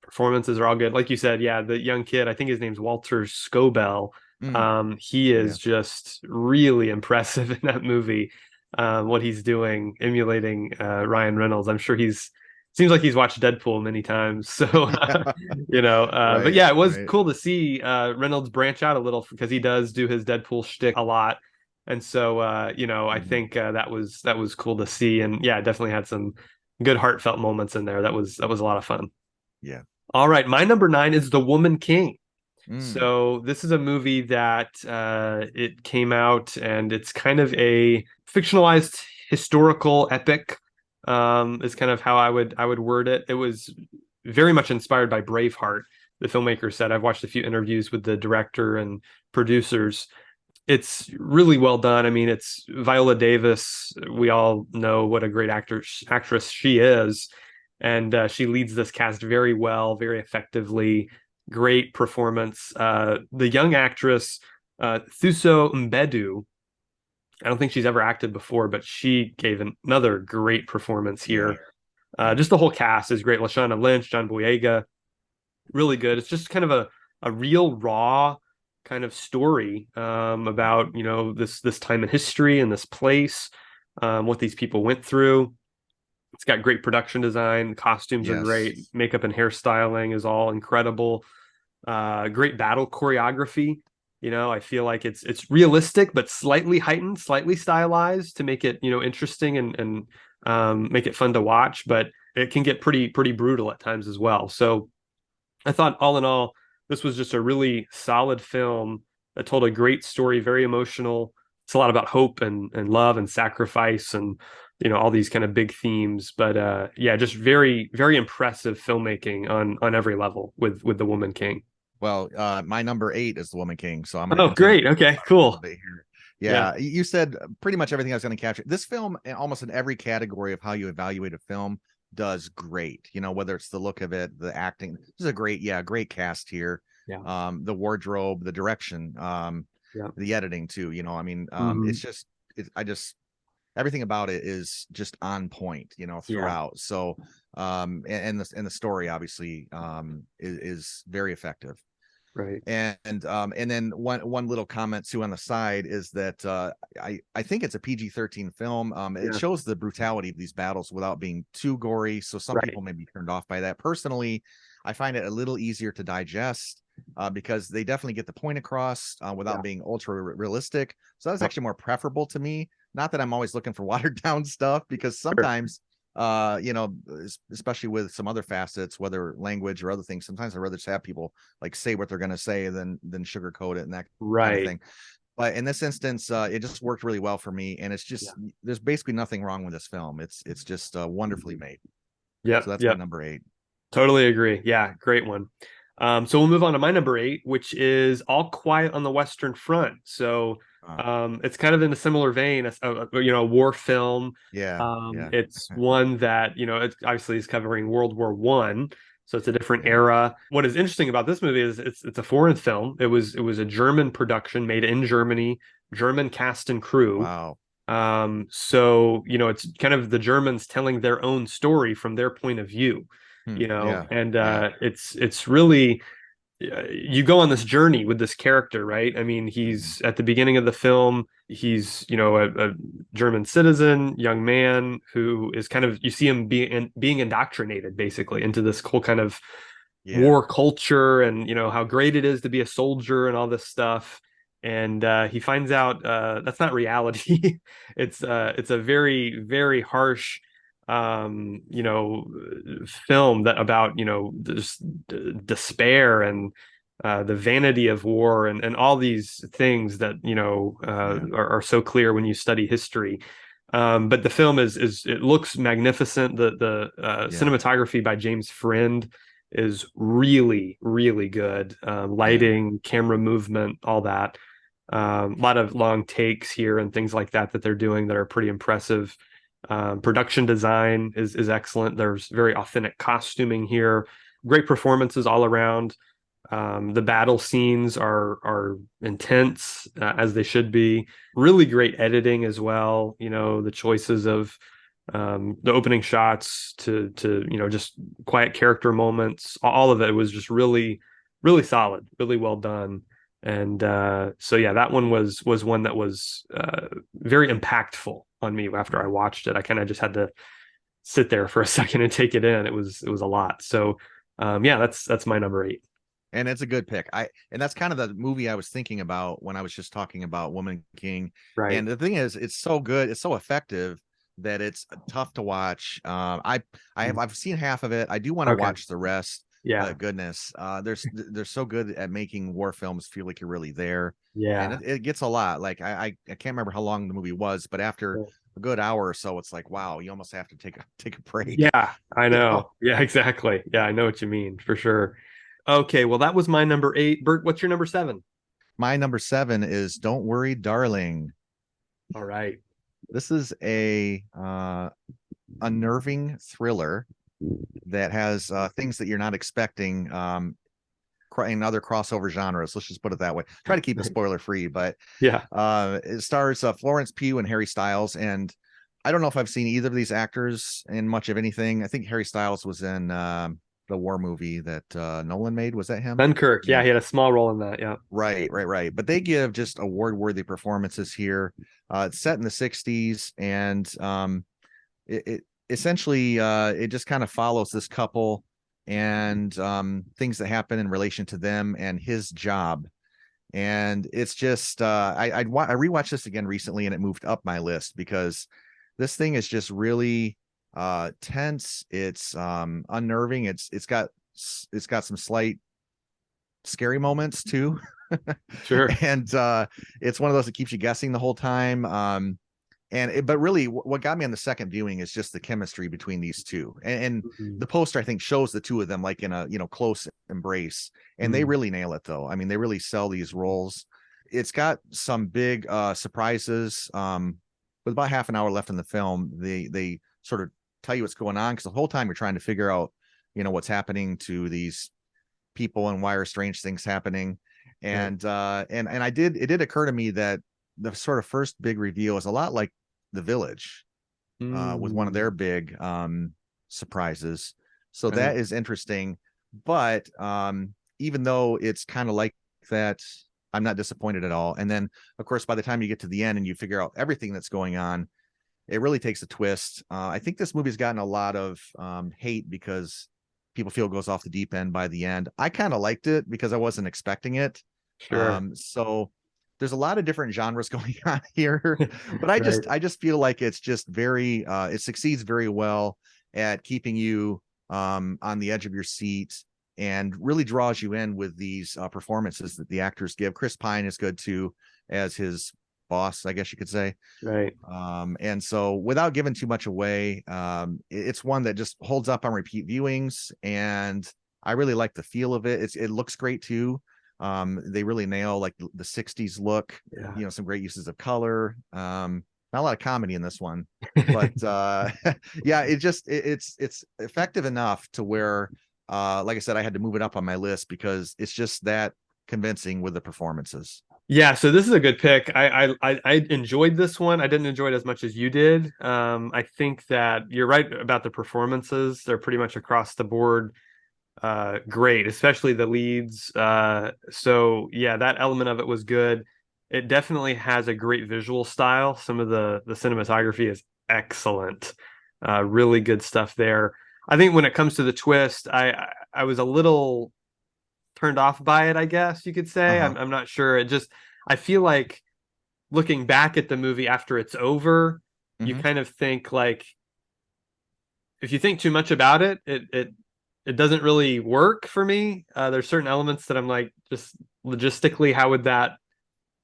A: Performances are all good. Like you said, yeah, the young kid, I think his name's Walter Scobell.
B: Hmm.
A: He
B: Yeah.
A: is just really impressive in that movie. What he's doing, emulating Ryan Reynolds. I'm sure he's seems like he's watched Deadpool many times. So, but
B: Right.
A: yeah, it was
B: Right.
A: cool to see Reynolds branch out a little because he does do his Deadpool shtick a lot. And so, I
B: Mhm.
A: think that was cool to see. And yeah, definitely had some good heartfelt moments in there. That was a lot of fun.
B: Yeah.
A: All right, my number nine is The Woman King.
B: Mm.
A: So this is a movie that it came out and it's kind of a fictionalized historical epic. Is kind of how I would word it. It was very much inspired by Braveheart. The filmmaker said I've watched a few interviews with the director and producers. It's really well done. I mean, it's Viola Davis. We all know what a great actress she is, and she leads this cast very well, very effectively. Great performance. The young actress Thuso Mbedu. I don't think she's ever acted before, but she gave another great performance
B: Yeah.
A: here.
B: Yeah.
A: Just the whole cast is great. Lashana Lynch, John Boyega, really good. It's just kind of a real raw kind of story about this time in history and this place, what these people went through. It's got great production design. Costumes are great.
B: Yes.
A: Makeup and hairstyling is all incredible. Great battle choreography. I feel like it's realistic but slightly heightened, slightly stylized to make it interesting and make it fun to watch. But it can get pretty brutal at times as well. So I thought all in all, this was just a really solid film that told a great story, very emotional. It's a lot about hope and love and sacrifice and all these kind of big themes. But yeah, just very, very impressive filmmaking on every level with The Woman King.
B: Well, my number 8 is The Woman King, so I'm going to
A: Oh,
B: continue
A: great. Okay,
B: a little
A: cool.
B: bit here.
A: Yeah.
B: Yeah, you said pretty much everything I was going to capture. This film, almost in every category of how you evaluate a film, does great. Whether it's the look of it, the acting. This is a great cast here.
A: Yeah.
B: The wardrobe, the direction,
A: Yeah.
B: the editing too.
A: Hmm.
B: It's just, I just everything about it is just on point.
A: Yeah.
B: Throughout. So, and the story obviously is very effective.
A: Right.
B: And then one little comment too on the side is that I think it's a PG-13 film. It
A: Yeah.
B: shows the brutality of these battles without being too gory, so some
A: Right.
B: people may be turned off by that. Personally, I find it a little easier to digest because they definitely get the point across without
A: Yeah.
B: being ultra realistic. So that's
A: Yep.
B: actually more preferable to me. Not that I'm always looking for watered down stuff, because
A: Sure.
B: sometimes especially with some other facets, whether language or other things, sometimes I'd rather just have people like say what they're going to say than sugarcoat it and that kind of
A: Right.
B: thing. But in this instance, it just worked really well for me, and it's
A: Yeah.
B: just there's basically nothing wrong with this film. It's just wonderfully made. So
A: Yep.
B: that's my
A: Yep.
B: number 8.
A: Totally agree. Yeah, great one. So we'll move on to my number eight, which is All Quiet on the Western Front. So
B: uh,
A: it's kind of in a similar vein, a war film.
B: yeah, yeah,
A: It's one that it obviously is covering World War One, so it's a different
B: yeah.
A: era. What is interesting about this movie is it's a foreign film. It was a German production made in Germany, German cast and crew.
B: Wow.
A: So it's kind of the Germans telling their own story from their point of view,
B: Yeah,
A: and
B: yeah.
A: it's really you go on this journey with this character, right? I mean,
B: Mhm.
A: he's at the beginning of the film, he's a German citizen, young man who is kind of you see him being indoctrinated basically into this whole kind of
B: Yeah,
A: war culture and how great it is to be a soldier and all this stuff. And he finds out that's not reality. It's a very very harsh film that about this despair and the vanity of war and all these things that
B: yeah.
A: are so clear when you study history. But the film is it looks magnificent. The
B: Yeah.
A: cinematography by James Friend is really, really good.
B: Yeah.
A: Lighting, camera movement, all that. A lot of long takes here and things like that that they're doing that are pretty impressive. Production design is excellent. There's very authentic costuming here. Great performances all around. The battle scenes are intense, as they should be. Really great editing as well. You know, the choices of the opening shots to just quiet character moments. All of it was just really, really solid, really well done. And so yeah, that one was one that was very impactful on me after I watched it. I kind of just had to sit there for a second and take it in. It was a lot. So yeah, that's my number 8.
B: And it's a good pick. And that's kind of the movie I was thinking about when I was just talking about Woman King.
A: Right.
B: And the thing is, it's so good, it's so effective that it's tough to watch. I've seen half of it. I do want to
A: Okay.
B: watch the rest.
A: Yeah.
B: Goodness, they're so good at making war films feel like you're really there, and
A: Yeah.
B: it gets a lot. Like I can't remember how long the movie was, but after a good hour or so, it's like, wow, you almost have to take a break.
A: Yeah, I
B: You know?
A: know. Yeah, exactly. Yeah, I know what you mean for sure. Okay, well, that was my number 8. Bert, what's your number 7?
B: My number 7 is Don't Worry, Darling.
A: All right.
B: This is a unnerving thriller that has things that you're not expecting in other crossover genres. Let's just put it that way. Try to keep it spoiler free, but
A: Yeah.
B: it stars Florence Pugh and Harry Styles. And I don't know if I've seen either of these actors in much of anything. I think Harry Styles was in the war movie that Nolan made. Was that him?
A: Dunkirk. Yeah,
B: Yeah.
A: he had a small role in that. Yeah.
B: Right. But they give just award-worthy performances here. It's set in the 60s, and it essentially it just kind of follows this couple and things that happen in relation to them and his job. And it's just I rewatched this again recently, and it moved up my list because this thing is just really tense. It's unnerving. It's got some slight scary moments too.
A: Sure.
B: And it's one of those that keeps you guessing the whole time. But really what got me on the second viewing is just the chemistry between these two. And
A: Mhm.
B: the poster, I think, shows the two of them like in a close embrace, and they
A: Mhm.
B: really nail it, though. I mean, they really sell these roles. It's got some big surprises. With about half an hour left in the film, they sort of tell you what's going on, because the whole time you're trying to figure out what's happening to these people and why are strange things happening.
A: Right.
B: And it did occur to me that the sort of first big reveal is a lot like The Village, with one of their
A: Mm.
B: big surprises. So
A: Right.
B: that is interesting. But even though it's kind of like that, I'm not disappointed at all. And then, of course, by the time you get to the end and you figure out everything that's going on, it really takes a twist. I think this movie's gotten a lot of hate because people feel it goes off the deep end by the end. I kind of liked it because I wasn't expecting it.
A: Sure.
B: So there's a lot of different genres going on here, but
A: Right.
B: I just feel like it's just very it succeeds very well at keeping you on the edge of your seat, and really draws you in with these performances that the actors give. Chris Pine is good too, as his boss, I guess you could say.
A: Right.
B: And so, without giving too much away, it's one that just holds up on repeat viewings, and I really like the feel of it. It looks great too. They really nail like the 60s look,
A: Yeah.
B: some great uses of color. Not a lot of comedy in this one, but yeah, it's effective enough to where like I said, I had to move it up on my list because it's just that convincing with the performances.
A: Yeah, so this is a good pick. I enjoyed this one. I didn't enjoy it as much as you did. I think that you're right about the performances. They're pretty much across the board great, especially the leads. So yeah, that element of it was good. It definitely has a great visual style. Some of the cinematography is excellent. Really good stuff there. I think when it comes to the twist, I was a little turned off by it, I guess you could say.
B: Uh-huh.
A: I'm not sure. I feel like looking back at the movie after it's over, you
B: Hmm.
A: kind of think like if you think too much about it doesn't really work for me. There's certain elements that I'm like, just logistically, how would that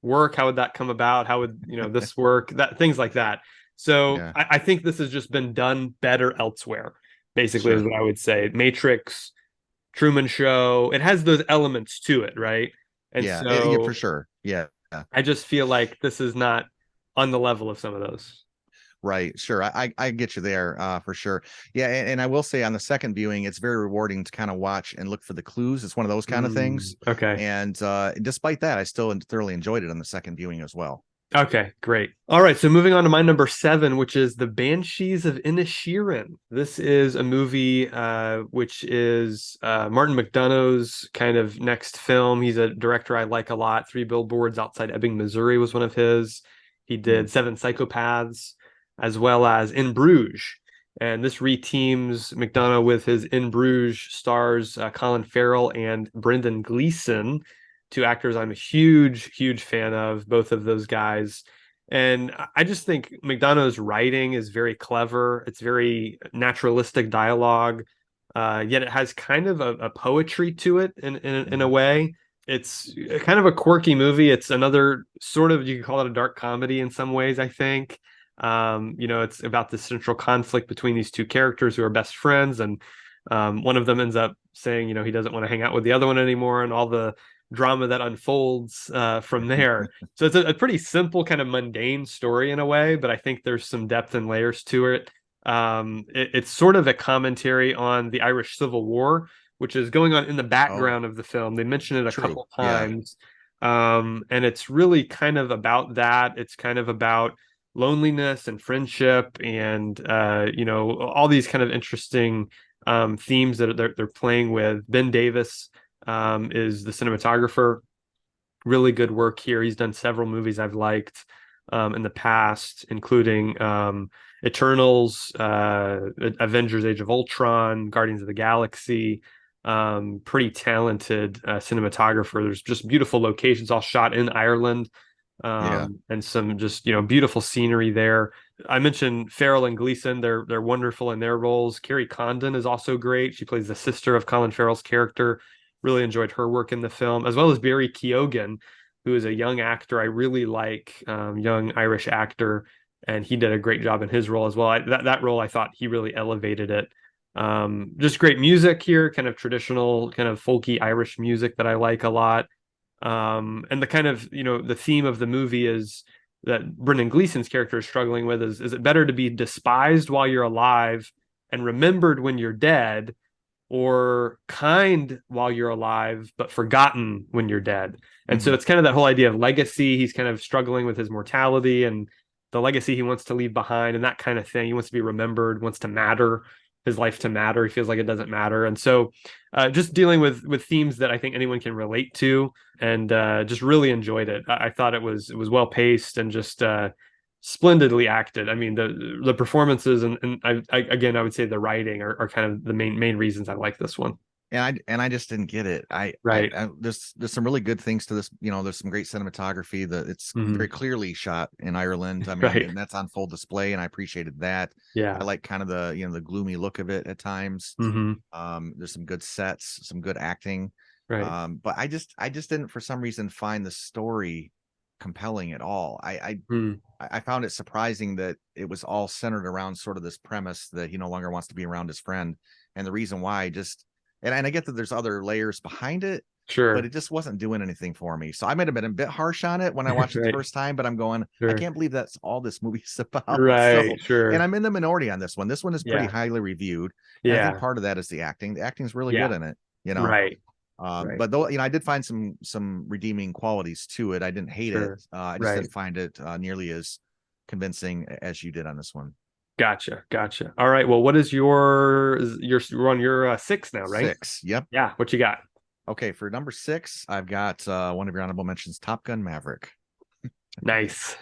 A: work? How would that come about? How would this work? That things like that. So
B: Yeah,
A: I think this has just been done better elsewhere, basically, is
B: sure.
A: what I would say. Matrix, Truman Show, it has those elements to it, right? And
B: Yeah, for
A: so
B: sure. Yeah.
A: I just feel like this is not on the level of some of those.
B: Right, sure. I get you there, for sure. Yeah, and I will say on the second viewing, it's very rewarding to kind of watch and look for the clues. It's one of those kind of things.
A: Okay.
B: And despite that, I still thoroughly enjoyed it on the second viewing as well.
A: Okay, great. All right, so moving on to my number seven, which is The Banshees of Inisherin. This is a movie which is Martin McDonough's kind of next film. He's a director I like a lot. Three Billboards Outside Ebbing, Missouri was one of his. He
B: Hmm.
A: did Seven Psychopaths, as well as In Bruges. And this reteams McDonough with his In Bruges stars Colin Farrell and Brendan Gleeson, two actors I'm a huge fan of, both of those guys. And I just think McDonough's writing is very clever. It's very naturalistic dialogue, yet it has kind of a poetry to it in a
B: Hmm.
A: way. It's kind of a quirky movie. It's another sort of, you could call it a dark comedy in some ways, I think. It's about the central conflict between these two characters who are best friends, and one of them ends up saying, he doesn't want to hang out with the other one anymore, and all the drama that unfolds from there. So it's a pretty simple, kind of mundane story in a way, but I think there's some depth and layers to it. It's sort of a commentary on the Irish Civil War, which is going on in the
B: Oh,
A: background of the film. They mention it a
B: true.
A: couple
B: Yeah.
A: times. And it's really kind of about that. It's kind of about loneliness and friendship and all these kind of interesting themes that they're playing with. Ben Davis is the cinematographer. Really good work here. He's done several movies I've liked in the past, including Eternals, Avengers: Age of Ultron, Guardians of the Galaxy. Pretty talented cinematographer. There's just beautiful locations, all shot in Ireland,
B: Yeah.
A: and some just beautiful scenery there. I mentioned Farrell and Gleason; they're wonderful in their roles. Carrie Condon is also great. She plays the sister of Colin Farrell's character. Really enjoyed her work in the film, as well as Barry Keoghan, who is a young actor I really like, young Irish actor, and he did a great job in his role as well. That role, I thought he really elevated it. Just great music here, kind of traditional, kind of folky Irish music that I like a lot. And the kind of, the theme of the movie is that Brendan Gleeson's character is struggling with is it better to be despised while you're alive and remembered when you're dead, or kind while you're alive but forgotten when you're dead? And so
B: Hmm.
A: it's kind of that whole idea of legacy. He's kind of struggling with his mortality and the legacy he wants to leave behind and that kind of thing. He wants to be remembered, wants to matter, his life to matter. He feels like it doesn't matter. And so just dealing with themes that I think anyone can relate to, and just really enjoyed it. I thought it was well paced and just splendidly acted. I mean, the performances and again, I would say the writing are kind of the main reasons I like this one.
B: And I just didn't get it.
A: Right.
B: There's some really good things to this. There's some great cinematography. That it's
A: Hmm.
B: very clearly shot in Ireland. I mean,
A: Right.
B: and that's on full display, and I appreciated that. I
A: Yeah.
B: like kind of the gloomy look of it at times.
A: Hmm.
B: There's some good sets, some good acting.
A: Right.
B: But I just didn't for some reason find the story compelling at all.
A: Mm.
B: I found it surprising that it was all centered around sort of this premise that he no longer wants to be around his friend, and the reason why just and I get that there's other layers behind it, but
A: Sure.
B: it just wasn't doing anything for me. So I might have been a bit harsh on it when I watched it the
A: Right.
B: first time, but I'm going, I
A: Sure.
B: can't believe that's all this movie's about.
A: Right.
B: So, and
A: Sure.
B: I'm in the minority on this one. This one is pretty
A: Yeah.
B: highly reviewed, and I think
A: Yeah.
B: part of that is the acting. The acting's really good
A: Yeah.
B: in it.
A: Right. Right.
B: But though I did find some redeeming qualities to it. I didn't hate it.
A: Sure.
B: I just
A: Right.
B: didn't find it nearly as convincing as you did on this one.
A: Gotcha. Gotcha. All right. Well, what is you're on your six now, right?
B: Six. Yep.
A: Yeah. What you got?
B: Okay, for number six, I've got one of your honorable mentions, Top Gun Maverick.
A: Nice.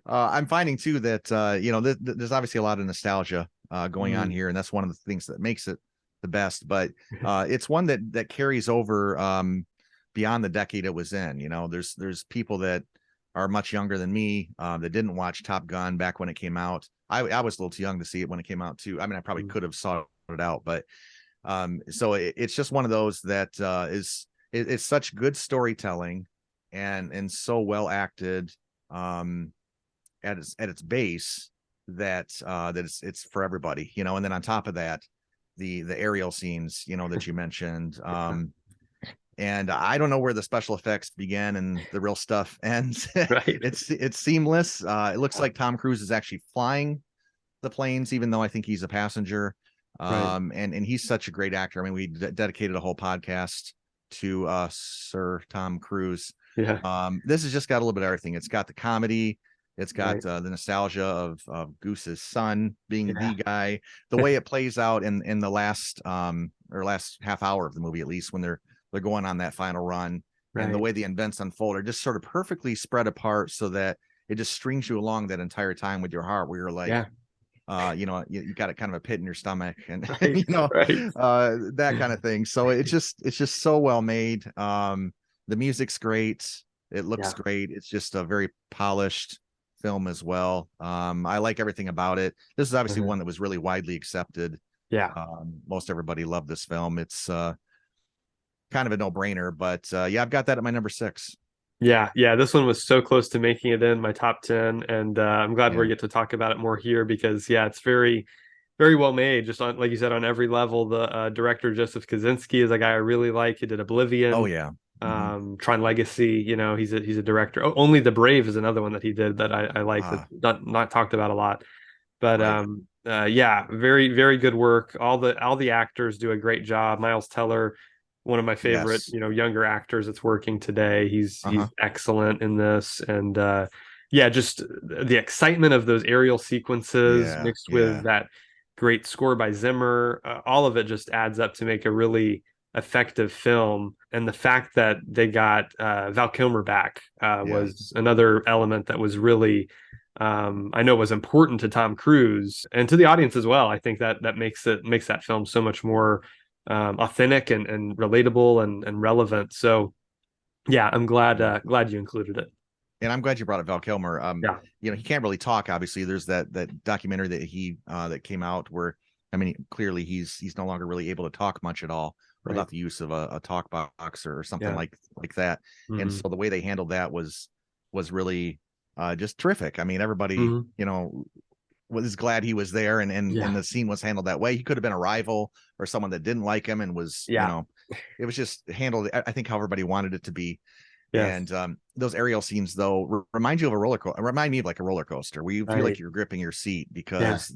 B: I'm finding too that there's obviously a lot of nostalgia going on
A: Mm.
B: here, and that's one of the things that makes it the best. But it's one that carries over beyond the decade it was in. There's people that are much younger than me that didn't watch Top Gun back when it came out. I was a little too young to see it when it came out too. I mean, I probably
A: Mm.
B: could have sought it out, but so it's just one of those that it's such good storytelling and so well acted. at its base that it's for everybody, you know. And then on top of that, the aerial scenes, you know, that you mentioned. And I don't know where the special effects begin and the real stuff ends.
A: Right.
B: It's seamless. It looks like Tom Cruise is actually flying the planes, even though I think he's a passenger.
A: Right.
B: And he's such a great actor. I mean, we dedicated a whole podcast to Sir Tom Cruise.
A: Yeah.
B: This has just got a little bit of everything. It's got the comedy, it's got
A: Right.
B: the nostalgia of Goose's son being
A: Yeah.
B: the guy, the way it plays out in the last or last half hour of the movie, at least, when they're going on that final run, and the
A: Right.
B: way the events unfold are just sort of perfectly spread apart so that it just strings you along that entire time with your heart, where you're like,
A: Yeah.
B: you know, you got a kind of a pit in your stomach, and
A: Right.
B: you know,
A: Right.
B: that kind of thing. So it's just so well made. The music's great. It looks
A: Yeah.
B: great. It's just a very polished film as well. I like everything about it. This is obviously
A: Mhm.
B: one that was really widely accepted.
A: Yeah.
B: Most everybody loved this film. It's kind of a no-brainer, but yeah, I've got that at my number 6.
A: Yeah, yeah, this one was so close to making it in my top 10, and I'm glad we
B: Yeah.
A: get to talk about it more here because, yeah, it's very, very well made. Just on, like you said, on every level. The director Joseph Kosinski is a guy I really like. He did
B: Oh
A: Oblivion,
B: yeah. Hmm.
A: Tron Legacy. You know, he's a director. Oh, Only the Brave is another one that he did that I like, that's
B: Ah,
A: not talked about a lot. But
B: right.
A: yeah, very, very good work. All the actors do a great job. Miles Teller, one of my favorite,
B: Yes.
A: you know, younger actors that's working today. He's
B: Uh-huh.
A: excellent in this. And yeah, just the excitement of those aerial sequences
B: Yeah.
A: mixed with
B: Yeah.
A: that great score by Zimmer, all of it just adds up to make a really effective film. And the fact that they got Val Kilmer back
B: Yeah.
A: was another element that was really, I know, was important to Tom Cruise and to the audience as well. I think that makes that film so much more authentic and relatable and relevant. So yeah, I'm glad you included it.
B: And I'm glad you brought up Val Kilmer.
A: Yeah.
B: You know, he can't really talk. Obviously, there's that documentary that he that came out where, I mean, clearly he's no longer really able to talk much at all
A: Right.
B: without the use of a talk box or something
A: Yeah.
B: like that. And
A: Hmm.
B: so the way they handled that was really just terrific. I mean, everybody,
A: Hmm.
B: you know, was glad he was there, and
A: Yeah.
B: the scene was handled that way. He could have been a rival or someone that didn't like him and was, you
A: Yeah.
B: know, it was just handled, I think, how everybody wanted it to be.
A: Yes.
B: And those aerial scenes, though, remind you of a roller coaster. Remind me of like a roller coaster, where you feel like
A: Right.
B: you're gripping your seat,
A: Yeah.
B: because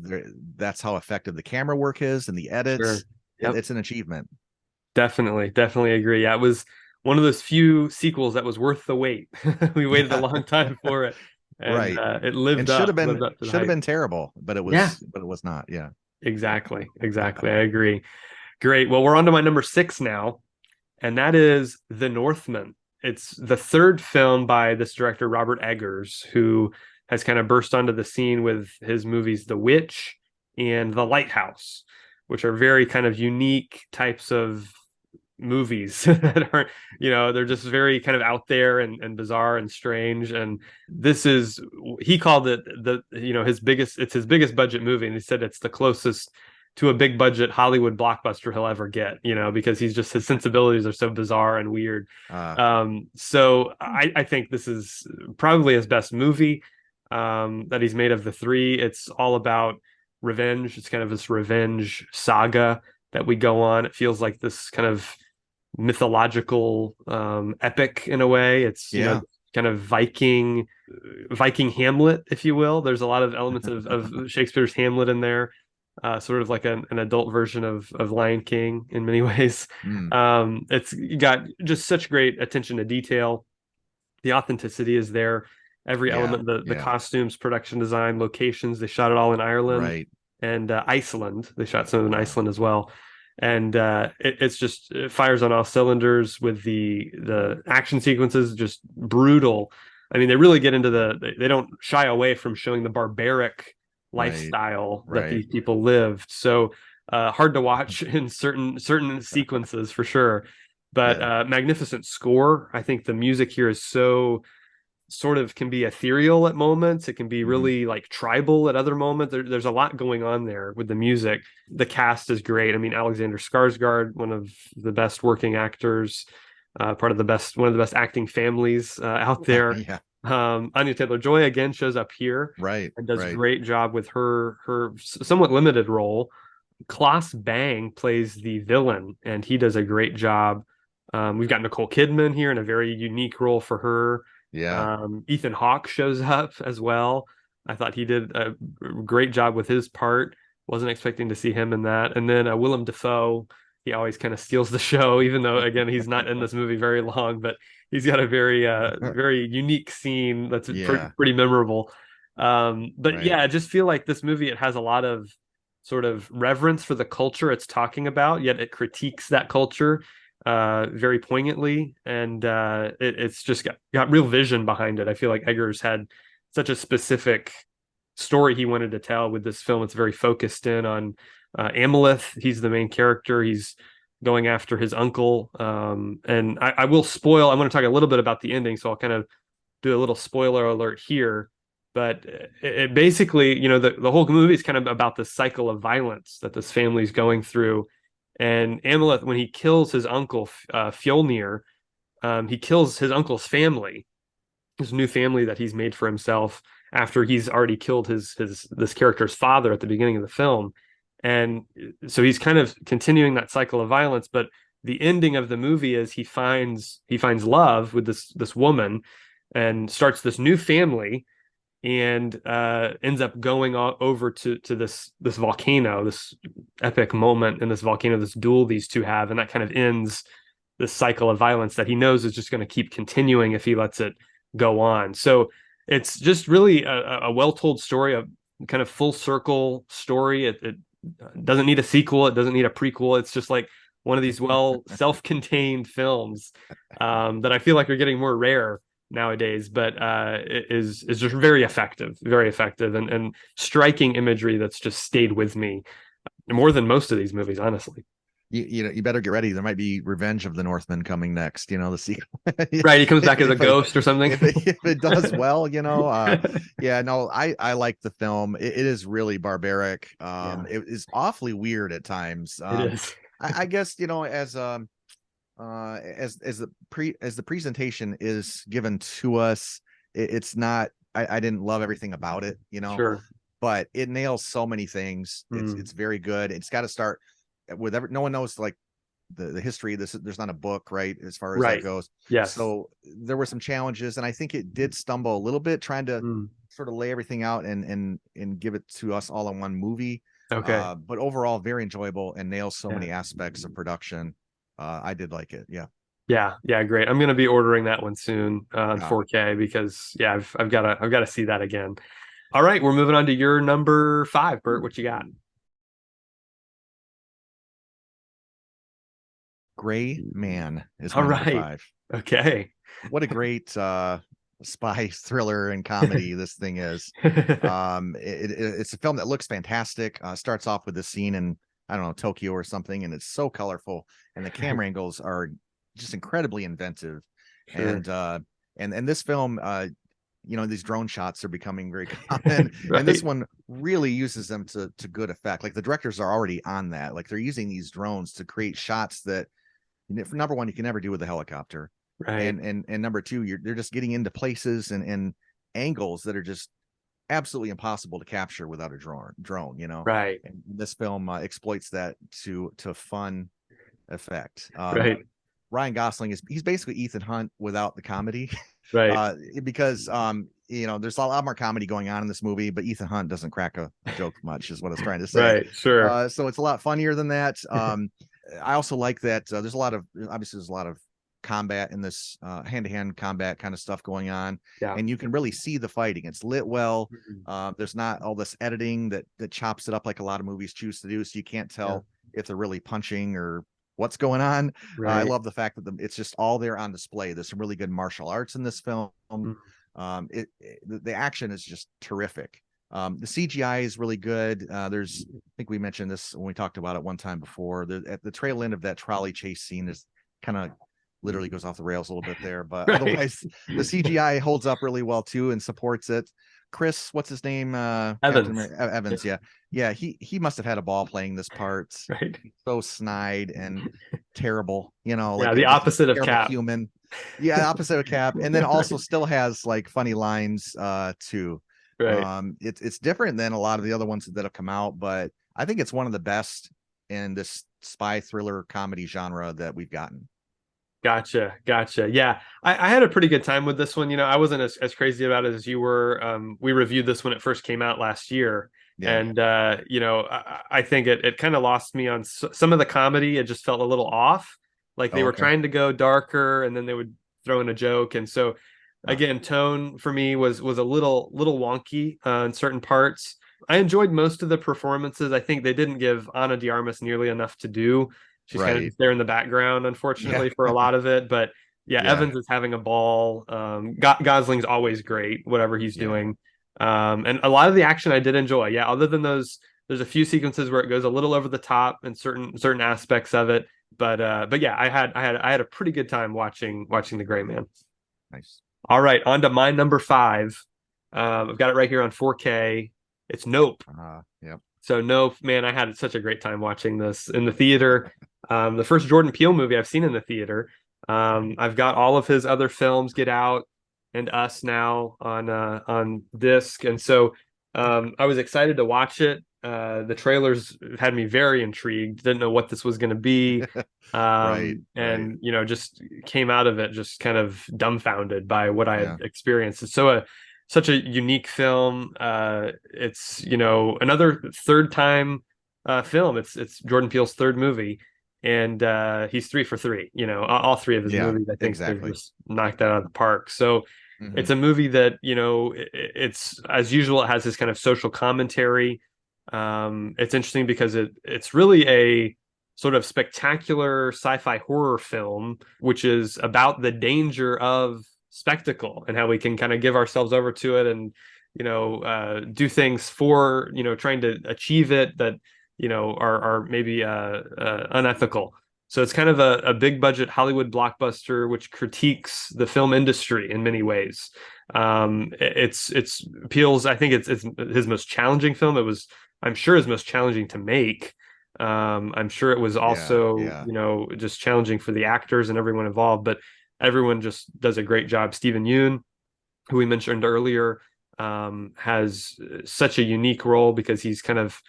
B: that's how effective the camera work is and the edits.
A: Sure. Yep.
B: It's an achievement.
A: Definitely. Definitely agree. Yeah, it was one of those few sequels that was worth the wait. We waited a
B: Yeah,
A: long time for it, and
B: right.
A: it
B: And
A: lived up to the
B: should have
A: hype.
B: been terrible, but
A: Yeah.
B: it was not. Yeah.
A: Exactly. Exactly. I agree. Great. Well, we're on to my number 6 now, and that is The Northman. It's the third film by this director, Robert Eggers, who has kind of burst onto the scene with his movies The Witch and The Lighthouse, which are very kind of unique types of movies that aren't, you know, they're just very kind of out there and bizarre and strange. And this is, he called it you know, it's his biggest budget movie. And he said it's the closest to a big budget Hollywood blockbuster he'll ever get, you know, because his sensibilities are so bizarre and weird.
B: Uh,
A: So I think this is probably his best movie that he's made of the three. It's all about revenge. It's kind of this revenge saga that we go on. It feels like this kind of mythological epic in a way. It's, you know,
B: yeah.
A: kind of Viking Hamlet, if you will. There's a lot of elements of Shakespeare's Hamlet in there, sort of like an adult version of Lion King in many ways.
B: Mm,
A: It's got just such great attention to detail. The authenticity is there. Every
B: yeah.
A: element, the
B: Yeah.
A: costumes, production design, locations, they shot it all in Ireland
B: Right.
A: and Iceland. They shot some in
B: Wow.
A: Iceland as well. And it's just, it fires on all cylinders with the action sequences, just brutal. I mean, they really get into they don't shy away from showing the barbaric
B: Right.
A: lifestyle that
B: Right.
A: these people lived. So hard to watch in certain sequences for sure. But
B: Yeah.
A: magnificent score. I think the music here is so sort of can be ethereal at moments. It can be
B: Hmm.
A: really like tribal at other moments. There's a lot going on there with the music. The cast is great. I mean, Alexander Skarsgård, one of the best working actors, one of the best acting families out there.
B: Yeah.
A: Anya Taylor-Joy again shows up here
B: Right,
A: and does a
B: right.
A: great job with her somewhat limited role. Klaus Bang plays the villain, and he does a great job. We've got Nicole Kidman here in a very unique role for her.
B: Yeah.
A: Ethan Hawke shows up as well. I thought he did a great job with his part. Wasn't expecting to see him in that. And then Willem Dafoe, he always kind of steals the show, even though again he's not in this movie very long, but he's got a very very unique scene that's
B: Yeah,
A: pretty memorable. But
B: right.
A: yeah, I just feel like this movie, it has a lot of sort of reverence for the culture it's talking about, yet it critiques that culture very poignantly, and it's just got real vision behind it. I feel like Eggers had such a specific story he wanted to tell with this film. It's very focused in on Amleth. He's the main character. He's going after his uncle, and I will spoil. I'm going to talk a little bit about the ending, so I'll kind of do a little spoiler alert here. But it basically, the whole movie is kind of about this cycle of violence that this family is going through. And Amaleth, when he kills his uncle, Fjolnir, he kills his uncle's family, his new family that he's made for himself after he's already killed his this character's father at the beginning of the film. And so he's kind of continuing that cycle of violence, but the ending of the movie is he finds love with this woman and starts this new family, and ends up going over to this volcano, this epic moment in this volcano, this duel these two have, and that kind of ends this cycle of violence that he knows is just going to keep continuing if he lets it go on. So it's just really a well-told story, a kind of full circle story. It doesn't need a sequel, it doesn't need a prequel. It's just like one of these self-contained films that I feel like are getting more rare nowadays, but it is just very effective, and striking imagery that's just stayed with me more than most of these movies, honestly.
B: You better get ready. There might be Revenge of the Northmen coming next. The sequel.
A: Right, he comes back as a
B: if it,
A: ghost or something.
B: if it does well, yeah. No, I like the film. It is really barbaric.
A: Yeah,
B: It is awfully weird at times.
A: it is.
B: I guess as the presentation is given to us, it's not. I didn't love everything about it,
A: Sure.
B: but it nails so many things.
A: Mm.
B: It's very good. It's got to start with no one knows like the history. There's not a book, right, as far as that
A: Right.
B: goes.
A: Yes.
B: So there were some challenges, and I think it did stumble a little bit trying to
A: Mm.
B: sort of lay everything out and give it to us all in one movie.
A: Okay.
B: But overall, very enjoyable and nails so
A: Yeah.
B: many aspects of production. I did like it. Yeah.
A: Yeah, great. I'm gonna be ordering that one soon on
B: Yeah.
A: 4K because yeah, I've got to see that again. All right, we're moving on to your number 5, Bert. What you got?
B: Gray Man is
A: All
B: my number
A: right.
B: 5.
A: Okay.
B: What a great spy thriller and comedy this thing is. It's a film that looks fantastic. Starts off with this scene in, I don't know, Tokyo or something, and it's so colorful, and the camera angles are just incredibly inventive.
A: Sure.
B: And this film, these drone shots are becoming very common,
A: Right.
B: and this one really uses them to good effect. Like the directors are already on that. Like they're using these drones to create shots that, for number one, you can never do with a helicopter.
A: Right.
B: And number two, they're just getting into places and angles that are just absolutely impossible to capture without a drone.
A: Right.
B: And this film exploits that to fun effect.
A: Right.
B: Ryan Gosling he's basically Ethan Hunt without the comedy.
A: Right.
B: Because there's a lot more comedy going on in this movie, but Ethan Hunt doesn't crack a joke much, is what I was trying to say.
A: Right. Sure.
B: So it's a lot funnier than that. I also like that there's a lot of combat in this hand-to-hand combat kind of stuff going on,
A: Yeah.
B: and you can really see the fighting. It's lit well.
A: Mhm.
B: There's not all this editing that chops it up like a lot of movies choose to do, so you can't tell if they're really punching or what's going on. I
A: Right.
B: love the fact that it's just all there on display. There's some really good martial arts in this film.
A: Mm.
B: The action is just terrific. The CGI is really good. I think we mentioned this when we talked about it one time before. At the trail end of that trolley chase scene is kind of literally goes off the rails a little bit there, but
A: Right.
B: otherwise the CGI holds up really well too and supports it. Chris, what's his name?
A: Evans.
B: Evans. Yeah. He must have had a ball playing this part.
A: Right.
B: So snide and terrible,
A: Yeah, the opposite of Cap.
B: human. Yeah, opposite of Cap, and then also still has like funny lines too.
A: Right.
B: It's different than a lot of the other ones that have come out, but I think it's one of the best in this spy thriller comedy genre that we've gotten.
A: Gotcha. Gotcha. Yeah. I had a pretty good time with this one. I wasn't as crazy about it as you were. We reviewed this when it first came out last year.
B: Yeah.
A: And, I think it kind of lost me on some of the comedy. It just felt a little off. Like they
B: Oh,
A: were
B: okay.
A: trying to go darker and then they would throw in a joke. And so, again, tone for me was a little wonky in certain parts. I enjoyed most of the performances. I think they didn't give Ana de Armas nearly enough to do. She's kind of
B: Right.
A: just there in the background,
B: Yeah.
A: unfortunately, for a lot of it. But yeah,
B: Yeah.
A: Evans is having a ball. Gosling's always great, whatever he's
B: Yeah.
A: doing. And a lot of the action I did enjoy. Yeah, other than those, there's a few sequences where it goes a little over the top in certain aspects of it. But yeah, I had a pretty good time watching The Gray Man.
B: Nice.
A: All right, on to my number five. I've got it right here on 4K. It's Nope.
B: Yep.
A: So Nope, man, I had such a great time watching this in the theater. The first Jordan Peele movie I've seen in the theater. I've got all of his other films, Get Out and Us, now on disc, and so I was excited to watch it. The trailers had me very intrigued. Didn't know what this was going to be,
B: Right. Right.
A: and just came out of it just kind of dumbfounded by what I
B: Yeah.
A: had experienced. It's such a unique film. It's another third time film. It's Jordan Peele's third movie, and he's three for three. All three of his
B: Yeah.
A: movies, I think they've
B: Exactly.
A: just knocked that out of the park. So
B: Hmm.
A: it's a movie that it's as usual. It has this kind of social commentary. It's interesting because it's really a sort of spectacular sci-fi horror film, which is about the danger of spectacle and how we can kind of give ourselves over to it and do things for trying to achieve it that are maybe unethical. So it's kind of a big budget Hollywood blockbuster which critiques the film industry in many ways. It's Peele's, I think it's his most challenging film. It was, I'm sure, his most challenging to make. I'm sure it was
B: Yeah.
A: also,
B: Yeah.
A: just challenging for the actors and everyone involved, but everyone just does a great job. Steven Yeun, who we mentioned earlier, has such a unique role because he's kind of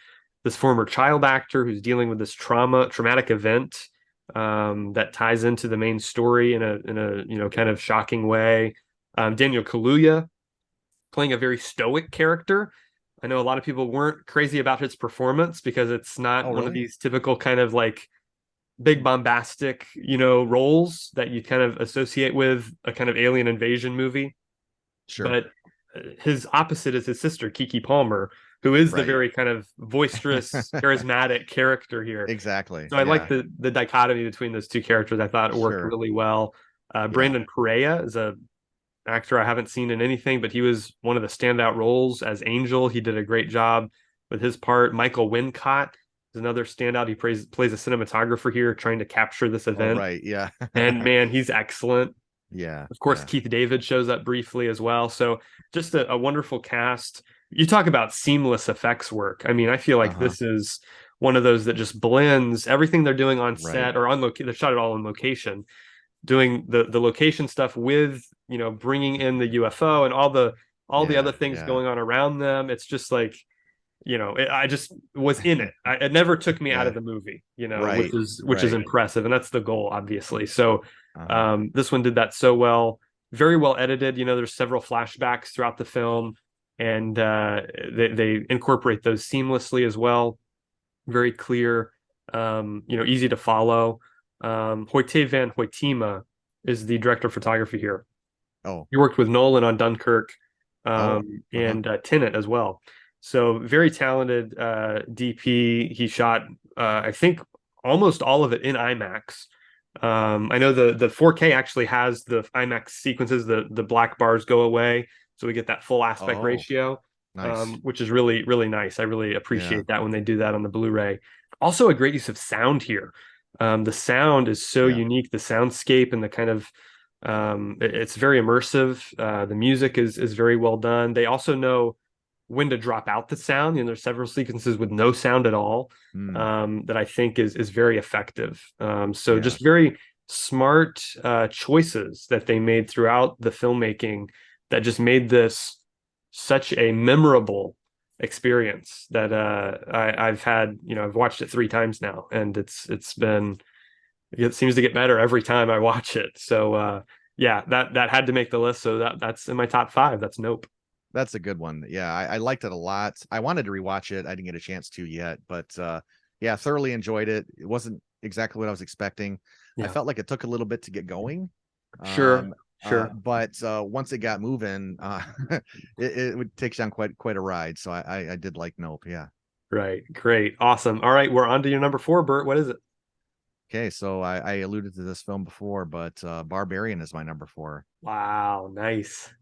A: this former child actor who's dealing with this traumatic event that ties into the main story in a kind of shocking way. Daniel Kaluuya playing a very stoic character. I know a lot of people weren't crazy about his performance because it's not
B: Oh,
A: one of
B: really?
A: these typical kind of like big bombastic, roles that you kind of associate with a kind of alien invasion movie.
B: Sure.
A: But his opposite is his sister, Kiki Palmer, who is the
B: Right.
A: very kind of boisterous, charismatic character here.
B: Exactly.
A: So I like
B: Yeah.
A: the dichotomy between those two characters. I thought it worked
B: Sure.
A: really well.
B: Yeah.
A: Brandon Perea is a actor I haven't seen in anything, but he was one of the standout roles as Angel. He did a great job with his part. Michael Wincott is another standout. He plays a cinematographer here, trying to capture this
B: Oh,
A: event.
B: right. Yeah.
A: And man, he's excellent.
B: Yeah.
A: Of course,
B: Yeah.
A: Keith David shows up briefly as well. So just a wonderful cast. You talk about seamless effects work. I mean, I feel like
B: Uh-huh.
A: this is one of those that just blends everything they're doing on
B: Right.
A: set or on location. They shot it all on location, doing the location stuff with bringing in the UFO and all the other
B: Yeah.
A: things
B: Yeah.
A: going on around them. It's just like I just was in it. It never took me out of
B: Yeah.
A: the movie, which
B: Right.
A: is
B: Right.
A: impressive, and that's the goal, obviously. So
B: Uh-huh.
A: this one did that so well, very well edited. There's several flashbacks throughout the film, and they incorporate those seamlessly as well. Very clear, easy to follow. Hoyte van Hoytema is the director of photography here.
B: Oh.
A: He worked with Nolan on Dunkirk,
B: Oh. Uh-huh.
A: and Tenet as well. So very talented DP. He shot, I think, almost all of it in IMAX. I know the 4K actually has the IMAX sequences. The black bars go away, so we get that full aspect
B: Oh,
A: ratio,
B: nice.
A: which is really really nice. I really
B: Yeah.
A: appreciate that when they do that on the Blu-ray. Also, a great use of sound here. The sound is so
B: Yeah.
A: unique. The soundscape and the kind of it's very immersive. The music is very well done. They also know when to drop out the sound. There's several sequences with no sound at all
B: Mm.
A: that I think is very effective. So
B: Yeah.
A: just very smart choices that they made throughout the filmmaking that just made this such a memorable experience that I've had, I've watched it 3 times now, and it seems to get better every time I watch it. So yeah, that had to make the list. So that's in my top 5. That's Nope.
B: That's a good one. Yeah, I liked it a lot. I wanted to rewatch it. I didn't get a chance to yet, but yeah, thoroughly enjoyed it. It wasn't exactly what I was expecting. I
A: Yeah.
B: felt like it took a little bit to get going.
A: Sure.
B: But once it got moving, it would take you on quite a ride. So I did like Nope. Yeah.
A: Right. Great. Awesome. All right, we're on to your number 4, Bert. What is it?
B: Okay, so I alluded to this film before, but Barbarian is my number 4.
A: Wow. Nice.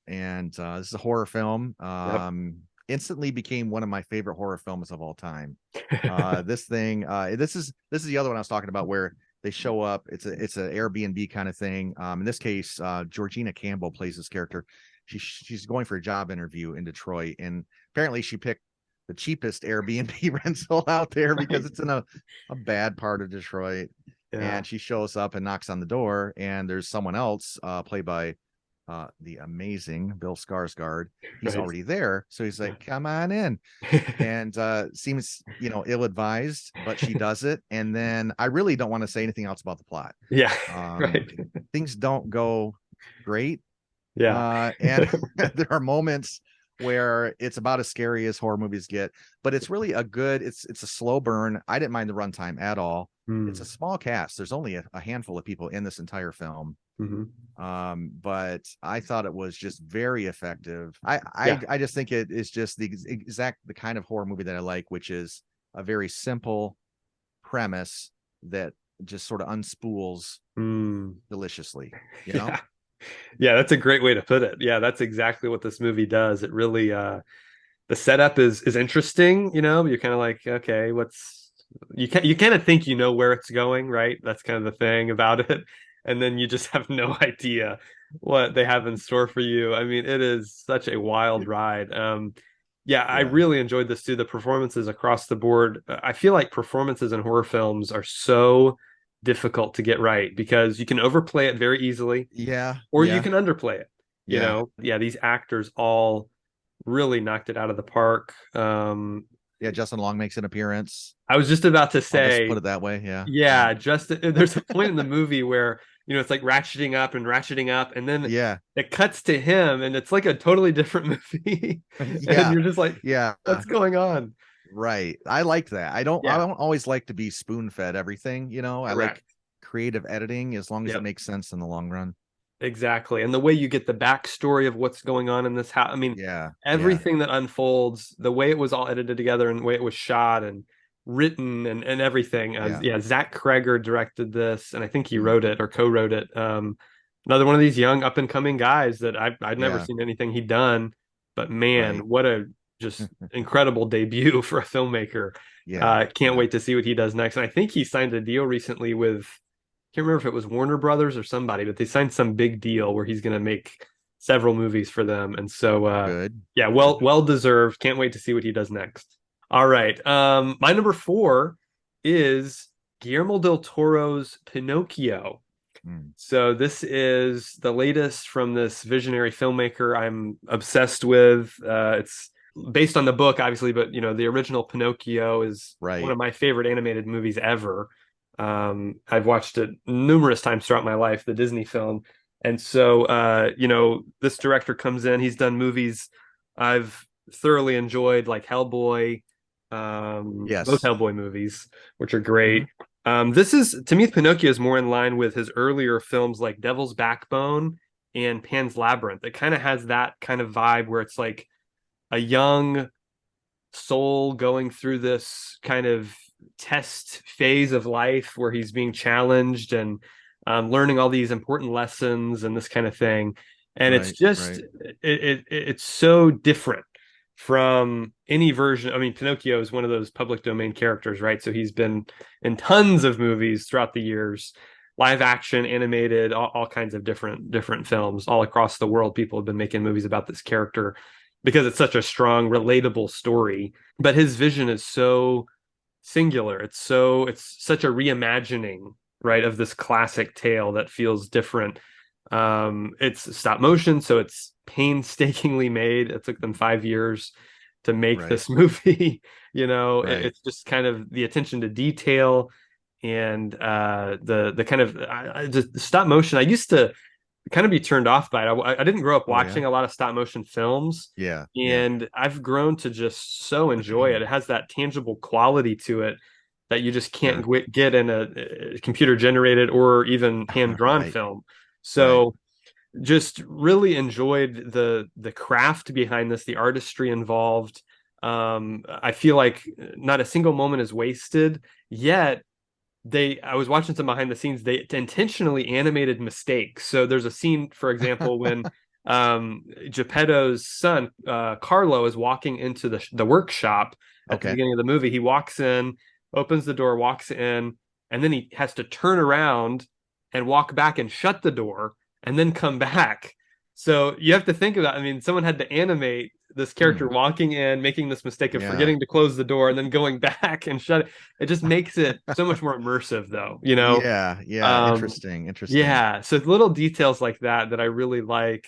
B: And this is a horror film.
A: Yep.
B: Instantly became one of my favorite horror films of all time. This is the other one I was talking about where they show up. It's an Airbnb kind of thing. In this case, Georgina Campbell plays this character. She's going for a job interview in Detroit, and apparently she picked the cheapest Airbnb rental out there because it's in a bad part of Detroit.
A: Yeah.
B: And she shows up and knocks on the door, and there's someone else played by the amazing Bill Skarsgård. He's
A: Right.
B: already there, so he's like, "Come on in," and seems ill-advised, but she does it. And then I really don't want to say anything else about the plot.
A: Yeah. Right.
B: Things don't go great,
A: Yeah.
B: and there are moments where it's about as scary as horror movies get, but it's really it's a slow burn. I didn't mind the runtime at all. It's a small cast. There's only a handful of people in this entire film. But I thought it was just very effective. I just think it is just the kind of horror movie that I like, which is a very simple premise that just sort of unspools deliciously,
A: Yeah. Yeah, that's a great way to put it. Yeah, that's exactly what this movie does. It really the setup is interesting, you're kind of like, okay, you kind of think where it's going, right? That's kind of the thing about it. And then you just have no idea what they have in store for you. I mean, it is such a wild ride. Yeah, I really enjoyed this too. The performances across the board. I feel like performances in horror films are so difficult to get right because you can overplay it very easily, or you can underplay it. These actors all really knocked it out of the park.
B: Justin Long makes an appearance.
A: I was just about to say,
B: I'll just put it that way.
A: Yeah, Justin. There's a point in the movie where it's like ratcheting up, and then it cuts to him, and it's like a totally different movie. And you're just like, what's going on?
B: Right. I like that. I don't always like to be spoon-fed everything. I like creative editing as long as it makes sense in the long run.
A: Exactly. And the way you get the backstory of what's going on in this house. I mean, everything that unfolds, the way it was all edited together and the way it was shot and written and everything. Zach Kreger directed this, and I think he wrote it or co-wrote it. Another one of these young up and coming guys that I'd never seen anything he'd done, but man, what a just incredible debut for a filmmaker. Can't wait to see what he does next. And I think he signed a deal recently with, can't remember if it was Warner Brothers or somebody, but they signed some big deal where he's going to make several movies for them. And so, well deserved. Can't wait to see what he does next. All right. My number 4 is Guillermo del Toro's Pinocchio. So this is the latest from this visionary filmmaker I'm obsessed with. It's based on the book, obviously, but the original Pinocchio is one of my favorite animated movies ever. I've watched it numerous times throughout my life, the Disney film. And so, this director comes in, he's done movies I've thoroughly enjoyed, like Hellboy, both Hellboy movies, which are great. This is, to me, Pinocchio is more in line with his earlier films like Devil's Backbone and Pan's Labyrinth. It kind of has that kind of vibe where it's like a young soul going through this kind of test phase of life where he's being challenged and learning all these important lessons and this kind of thing. And it's just it's so different from any version. I mean, Pinocchio is one of those public domain characters, right? So he's been in tons of movies throughout the years, live action, animated, all kinds of different films all across the world. People have been making movies about this character because it's such a strong, relatable story. But his vision is so singular. It's such a reimagining right, of this classic tale that feels different. It's stop motion, so it's painstakingly made. It took them 5 years to make
B: Right.
A: this movie.
B: Right.
A: It's just kind of the attention to detail and the kind of just stop motion. I used to kind of be turned off by it. I didn't grow up
B: Oh yeah.
A: watching a lot of stop motion films,
B: Yeah. Yeah.
A: and I've grown to just so enjoy it. It has that tangible quality to it that you just can't
B: Sure.
A: get in a computer generated or even hand drawn
B: Right.
A: film.
B: Right.
A: So just really enjoyed the craft behind this, the artistry involved. I feel like not a single moment is wasted, yet I was watching some behind the scenes, they intentionally animated mistakes. So there's a scene, for example, when Geppetto's son Carlo is walking into the workshop at the
B: Okay.
A: beginning of the movie. He walks in, opens the door, walks in, and then he has to turn around and walk back and shut the door and then come back. So you have to think about, I mean, someone had to animate this character
B: Hmm.
A: walking in, making this mistake of
B: Yeah.
A: forgetting to close the door and then going back and shut it. It just makes it so much more immersive, though,
B: Yeah. Yeah.
A: Um,
B: Interesting. Interesting.
A: yeah, so little details like that I really like.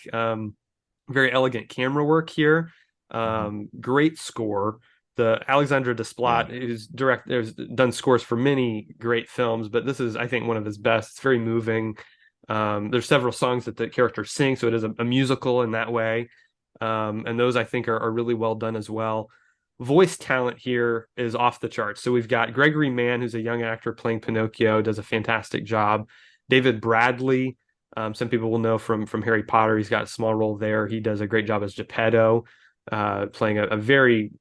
A: Very elegant camera work here.
B: Hmm.
A: Great score. The Alexandre
B: Yeah.
A: Desplat, who's done scores for many great films, but this is, I think, one of his best. It's very moving. There's several songs that the characters sing, so it is a musical in that way. And those I think are really well done as well. Voice talent here is off the charts. So we've got Gregory Mann, who's a young actor playing Pinocchio, does a fantastic job. David Bradley, some people will know from Harry Potter. He's got a small role there. He does a great job as Geppetto, playing a very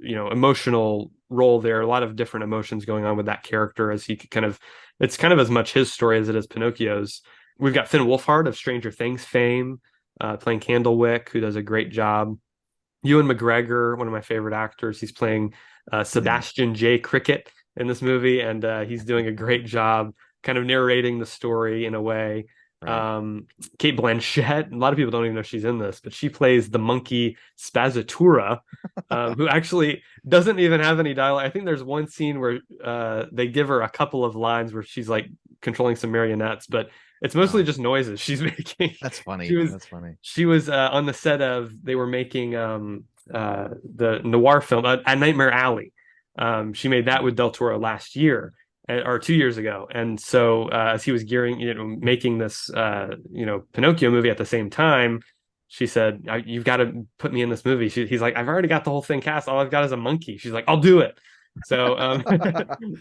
A: emotional role there. A lot of different emotions going on with that character as he kind of it's kind of as much his story as it is Pinocchio's. We've got Finn Wolfhard of Stranger Things fame, playing Candlewick, who does a great job. Ewan McGregor, one of my favorite actors, he's playing
B: Yeah.
A: Sebastian J. Cricket in this movie, and he's doing a great job kind of narrating the story in a way.
B: Right.
A: Um, Kate Blanchett, a lot of people don't even know she's in this, but she plays the monkey Spazzatura, who actually doesn't even have any dialogue. I think there's one scene where they give her a couple of lines where she's like controlling some marionettes, but it's mostly
B: Oh,
A: just noises she's making.
B: that's
A: She
B: funny.
A: was
B: That's funny.
A: she was on the set of they were making the noir film A Nightmare Alley. She made that with Del Toro last year or 2 years ago, and so as he was making this Pinocchio movie at the same time, she said, "You've got to put me in this movie." He's like, "I've already got the whole thing cast. All I've got is a monkey." She's like, "I'll do it." So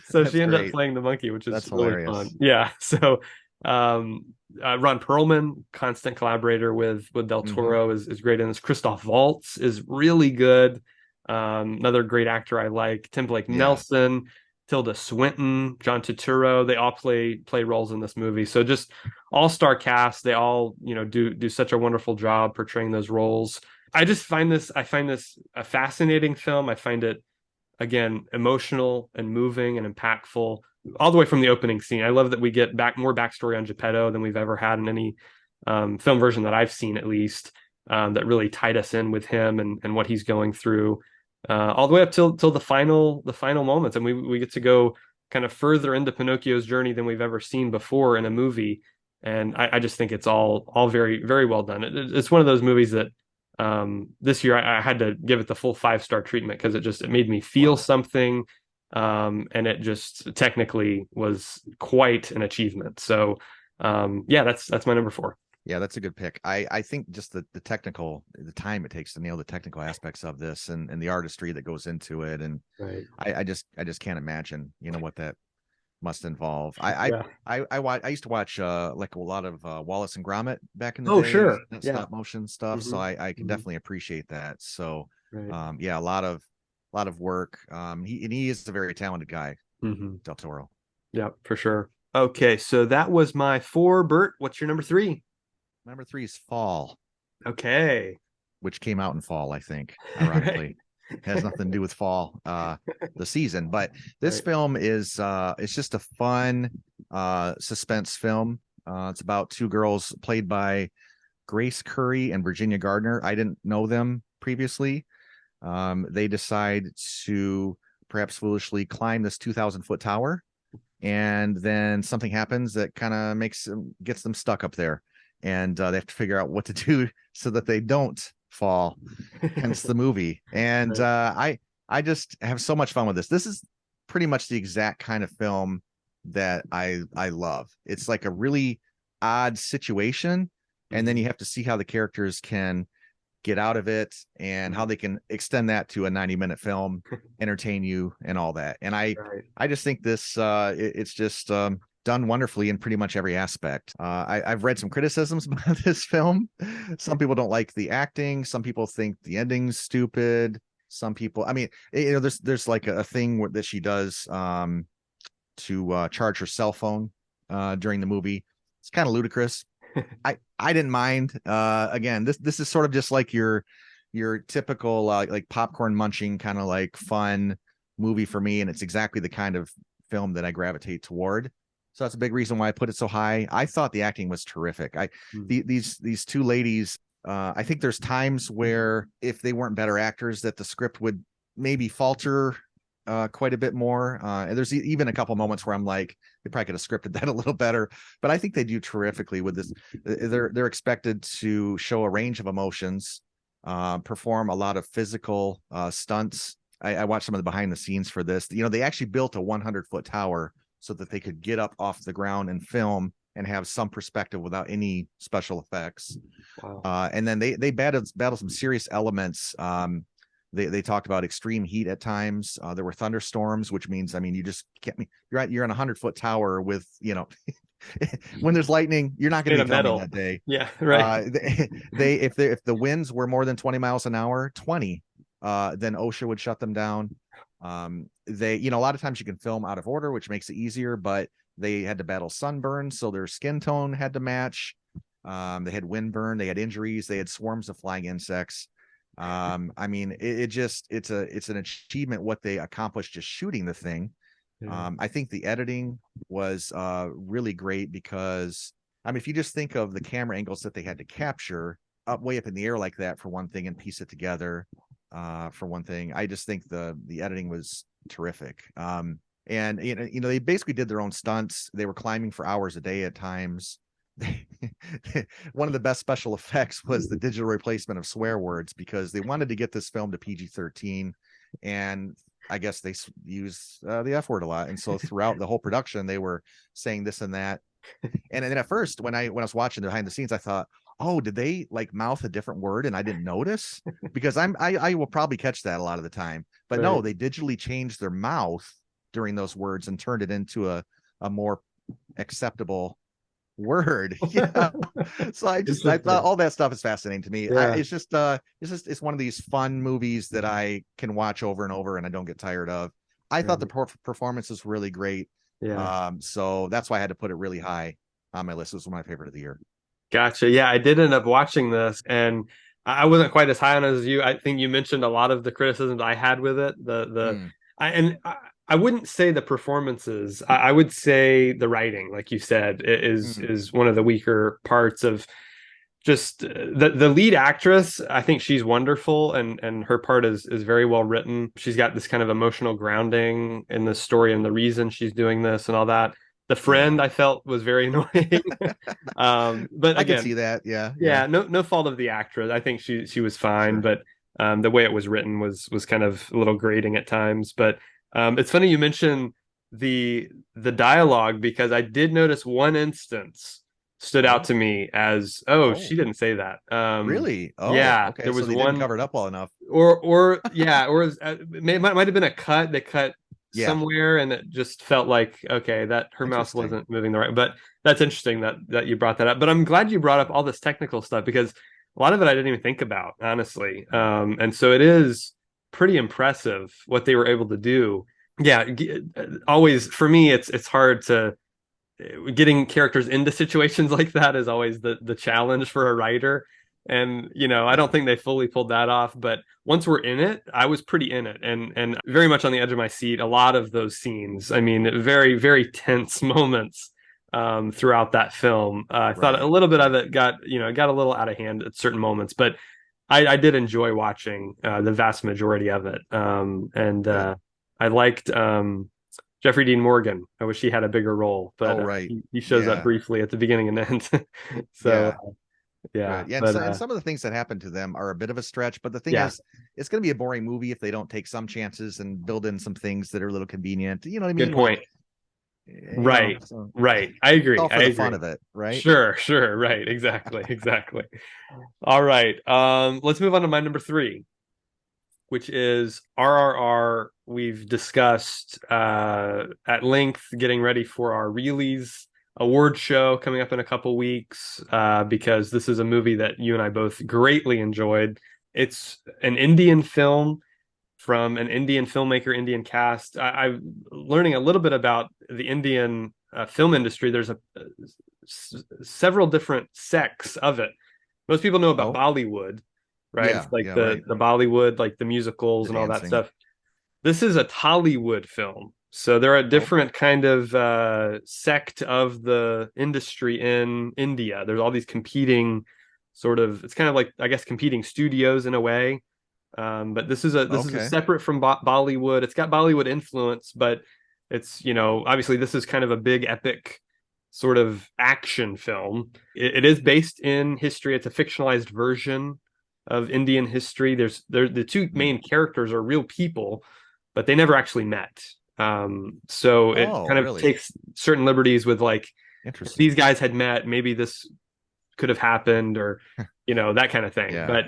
A: so
B: That's
A: she ended up
B: great.
A: playing the monkey, which is
B: That's
A: really fun.
B: hilarious.
A: Yeah. So um, Ron Perlman, constant collaborator with Del
B: Hmm.
A: Toro, is great in this. Christoph Waltz is really good. Another great actor I like. Tim Blake
B: Yeah.
A: Nelson, Tilda Swinton, John Turturro. They all play roles in this movie. So just all star cast. They all do such a wonderful job portraying those roles. I find this a fascinating film. I find it again emotional and moving and impactful all the way from the opening scene. I love that we get more backstory on Geppetto than we've ever had in any film version that I've seen, at least. That really tied us in with him and what he's going through, all the way up till the final moments, and we get to go kind of further into Pinocchio's journey than we've ever seen before in a movie. And I just think it's all very very well done. It's one of those movies that this year I had to give it the full 5-star treatment because it made me feel
B: Wow.
A: something, and it just technically was quite an achievement. So yeah, that's my number four.
B: Yeah, that's a good pick. I think just the time it takes to nail the technical aspects of this and the artistry that goes into it. And
A: Right.
B: I just can't imagine, what that must involve.
A: Yeah.
B: I used to watch like a lot of Wallace and Gromit back in the
A: Oh,
B: day,
A: sure.
B: that
A: Yeah.
B: stop motion stuff. So
A: Hmm.
B: I can
A: Hmm.
B: definitely appreciate that. So
A: Right.
B: yeah, a lot of work. He is a very talented guy,
A: Hmm.
B: Del Toro.
A: Yeah, for sure. Okay, so that was my four. Bert, what's your number three?
B: Number three is Fall,
A: Okay.
B: which came out in fall, I think,
A: Right.
B: ironically. It has nothing to do with fall, the season. But this
A: Right.
B: film is it's just a fun suspense film. It's about two girls played by Grace Curry and Virginia Gardner. I didn't know them previously. They decide to perhaps foolishly climb this 2,000-foot tower and then something happens that kind of gets them stuck up there, and they have to figure out what to do so that they don't fall. Hence the movie. And
A: Right.
B: I just have so much fun with this. This is pretty much the exact kind of film that I love. It's like a really odd situation, and then
A: Mhm.
B: you have to see how the characters can get out of it and how
A: Mhm.
B: they can extend that to a 90-minute film, entertain you and all that. And
A: Right.
B: I just think this it's just done wonderfully in pretty much every aspect. I've read some criticisms about this film. Some people don't like the acting. Some people think the ending's stupid. Some people, I mean, there's like a thing that she does to charge her cell phone during the movie. It's kind of ludicrous. I didn't mind. Again, this is sort of just like your typical like popcorn munching kind of like fun movie for me, and it's exactly the kind of film that I gravitate toward. So that's a big reason why I put it so high. I thought the acting was terrific.
A: Mm.
B: These two ladies. I think there's times where if they weren't better actors, that the script would maybe falter quite a bit more. And there's even a couple moments where I'm like, they probably could have scripted that a little better. But I think they do terrifically with this. They're expected to show a range of emotions, perform a lot of physical stunts. I watched some of the behind the scenes for this. They actually built a 100-foot tower so that they could get up off the ground and film and have some perspective without any special effects.
A: Wow.
B: And then they battled some serious elements. They talked about extreme heat at times. There were thunderstorms, which means, I mean, you just can't. You're in a 100-foot tower with, when there's lightning, you're not going
A: Made
B: to
A: of
B: be filming
A: metal.
B: that day.
A: Yeah. Right.
B: If the winds were more than 20 miles an hour, 20, then OSHA would shut them down. A lot of times you can film out of order, which makes it easier, but they had to battle sunburn, so their skin tone had to match. They had windburn, they had injuries, they had swarms of flying insects. I mean, it's an achievement what they accomplished just shooting the thing.
A: Yeah.
B: I think the editing was really great because, I mean, if you just think of the camera angles that they had to capture way up in the air like that for one thing and piece it together for one thing, I just think the editing was terrific. And they basically did their own stunts. They were climbing for hours a day at times. One of the best special effects was the digital replacement of swear words because they wanted to get this film to PG-13, and I guess they use the F word a lot, and so throughout the whole production they were saying this and that. And then at first, when I was watching the behind the scenes, I thought, oh, did they like mouth a different word and I didn't notice? Because I will probably catch that a lot of the time, but
A: Right.
B: no, they digitally changed their mouth during those words and turned it into a more acceptable word. Yeah. So I thought
A: Interesting.
B: all that stuff is fascinating to me.
A: Yeah.
B: It's one of these fun movies that I can watch over and over and I don't get tired of. I thought the
A: Right.
B: performance was really great.
A: Yeah.
B: So that's why I had to put it really high on my list. It was my favorite of the year.
A: Gotcha. Yeah, I did end up watching this, and I wasn't quite as high on it as you. I think you mentioned a lot of the criticisms I had with it.
B: Mm,
A: I wouldn't say the performances. I would say the writing, like you said,
B: mm.
A: is one of the weaker parts of just the lead actress. I think she's wonderful, and her part is very well written. She's got this kind of emotional grounding in the story and the reason she's doing this and all that. The
B: Yeah,
A: friend I felt was very annoying. But
B: I could see
A: again,
B: that. Yeah.
A: yeah, no fault of the actress. I think she was fine,
B: Sure.
A: but the way it was written was kind of a little grating at times. But it's funny you mentioned the dialogue because I did notice one instance stood out
B: Oh,
A: to me as, oh, she
B: oh,
A: didn't say that.
B: really? Oh,
A: Yeah,
B: okay.
A: there
B: So
A: was
B: they didn't
A: one,
B: cover it up well enough.
A: or yeah, or might have been a cut. They cut
B: Yeah,
A: somewhere, and it just felt like okay, that her mouth
B: interesting.
A: wasn't moving the right. But that's interesting that you brought that up. But I'm glad you brought up all this technical stuff because a lot of it I didn't even think about honestly. And so it is pretty impressive what they were able to do. Yeah, always for me, it's hard to getting characters into situations like that is always the challenge for a writer. And I don't
B: Yeah.
A: think they fully pulled that off, but once we're in it, I was pretty in it and very much on the edge of my seat. A lot of those scenes, I mean, very very tense moments throughout that film. I thought a
B: Right.
A: little bit of
B: Right.
A: it got a little out of hand at certain moments, but I did enjoy watching the vast majority of it. And
B: Good.
A: I liked Jeffrey Dean Morgan. I wish he had a bigger role, but
B: Oh, right.
A: he shows up
B: Yeah.
A: briefly at the beginning and end. So
B: Yeah.
A: yeah,
B: Good. Yeah. And,
A: but
B: so, and some of the things that happen to them are a bit of a stretch, but the thing
A: yeah,
B: is, it's going to be a boring movie if they don't take some chances and build in some things that are a little convenient. You know what I
A: good
B: mean? Like,
A: point. Right,
B: so
A: right. I
B: it's
A: agree.
B: all
A: I
B: for the fun
A: agree.
B: of it, right?
A: Sure, sure. Right. Exactly. Exactly. All right. Let's move on to my number three, which is RRR. We've discussed at length getting ready for our Reelys award show coming up in a couple weeks because this is a movie that you and I both greatly enjoyed. It's an Indian film from an Indian filmmaker, Indian cast. I'm learning a little bit about the Indian film industry. There's several different sects of it. Most people know about
B: Oh,
A: Bollywood, right? It's
B: yeah.
A: like
B: Yeah.
A: the
B: Right.
A: the Bollywood, like the musicals
B: The
A: and all that
B: dancing.
A: stuff. This is a Tollywood film. So they're a
B: Oh,
A: different kind of sect of the industry in India. There's all these competing sort of, it's kind of like, I guess, competing studios in a way. But this is a
B: okay.
A: separate from Bollywood. It's got Bollywood influence, but it's, obviously this is kind of a big epic sort of action film. It is based in history. It's a fictionalized version of Indian history. The two
B: Hmm.
A: main characters are real people, but they never actually met. So it
B: Oh,
A: kind of
B: really?
A: takes certain liberties with like if
B: Interesting.
A: these guys had met, maybe this could have happened or that kind of thing.
B: Yeah.
A: But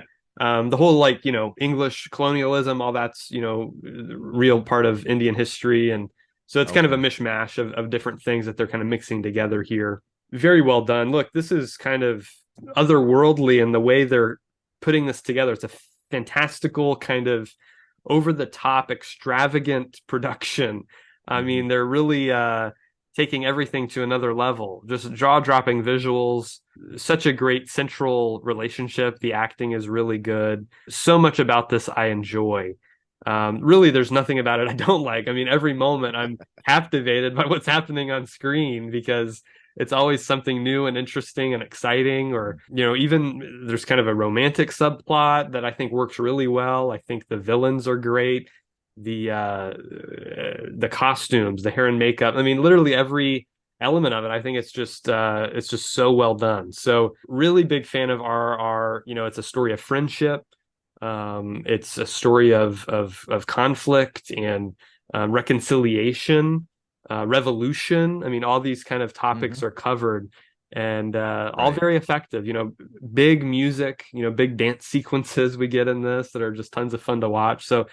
A: the whole like English colonialism, all that's real part of Indian history, and so it's kind of a
B: Okay.
A: mishmash of different things that they're kind of mixing together here. Very well done. Look, this is kind of otherworldly in the way they're putting this together. It's a fantastical kind of over the top extravagant production. I
B: Hmm.
A: mean, they're really taking everything to another level. Just jaw-dropping visuals, such a great central relationship. The acting is really good. So much about this I enjoy. Really, there's nothing about it I don't like. I mean, every moment I'm captivated by what's happening on screen because it's always something new and interesting and exciting. Or, even there's kind of a romantic subplot that I think works really well. I think the villains are great. The costumes, the hair and makeup. I mean, literally every element of it. I think it's just so well done. So really big fan of RRR. It's a story of friendship. It's a story of conflict and reconciliation, revolution. I mean, all these kind of
B: Hmm.
A: topics are covered and all
B: Right.
A: very effective. Big music, big dance sequences we get in this that are just tons of fun to watch. So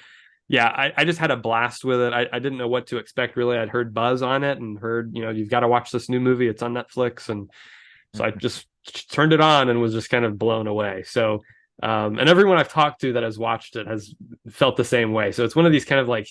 A: yeah, I just had a blast with it. I didn't know what to expect really. I'd heard buzz on it and heard, you've got to watch this new movie. It's on Netflix. And so I just turned it on and was just kind of blown away. So, and everyone I've talked to that has watched it has felt the same way. So it's one of these kind of like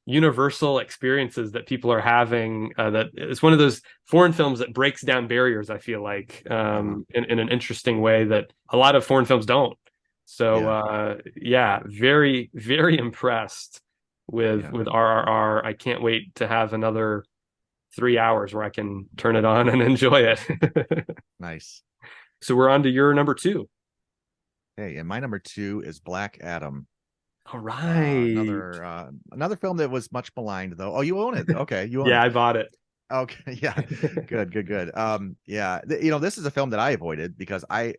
A: universal experiences that people are having. That it's one of those foreign films that breaks down barriers. I feel like
B: Uh-huh.
A: in an interesting way that a lot of foreign films don't. So
B: Yeah.
A: yeah, very very impressed with
B: Yeah.
A: RRR. I can't wait to have another 3 hours where I can turn it on and enjoy it.
B: Nice.
A: So we're on to your number two.
B: Hey, and my number two is Black Adam.
A: All right.
B: Another film that was much maligned though. Oh, you own it. Okay, you own
A: Yeah,
B: it.
A: I bought it.
B: Okay, yeah. Good, good, good. Yeah, this is a film that I avoided because I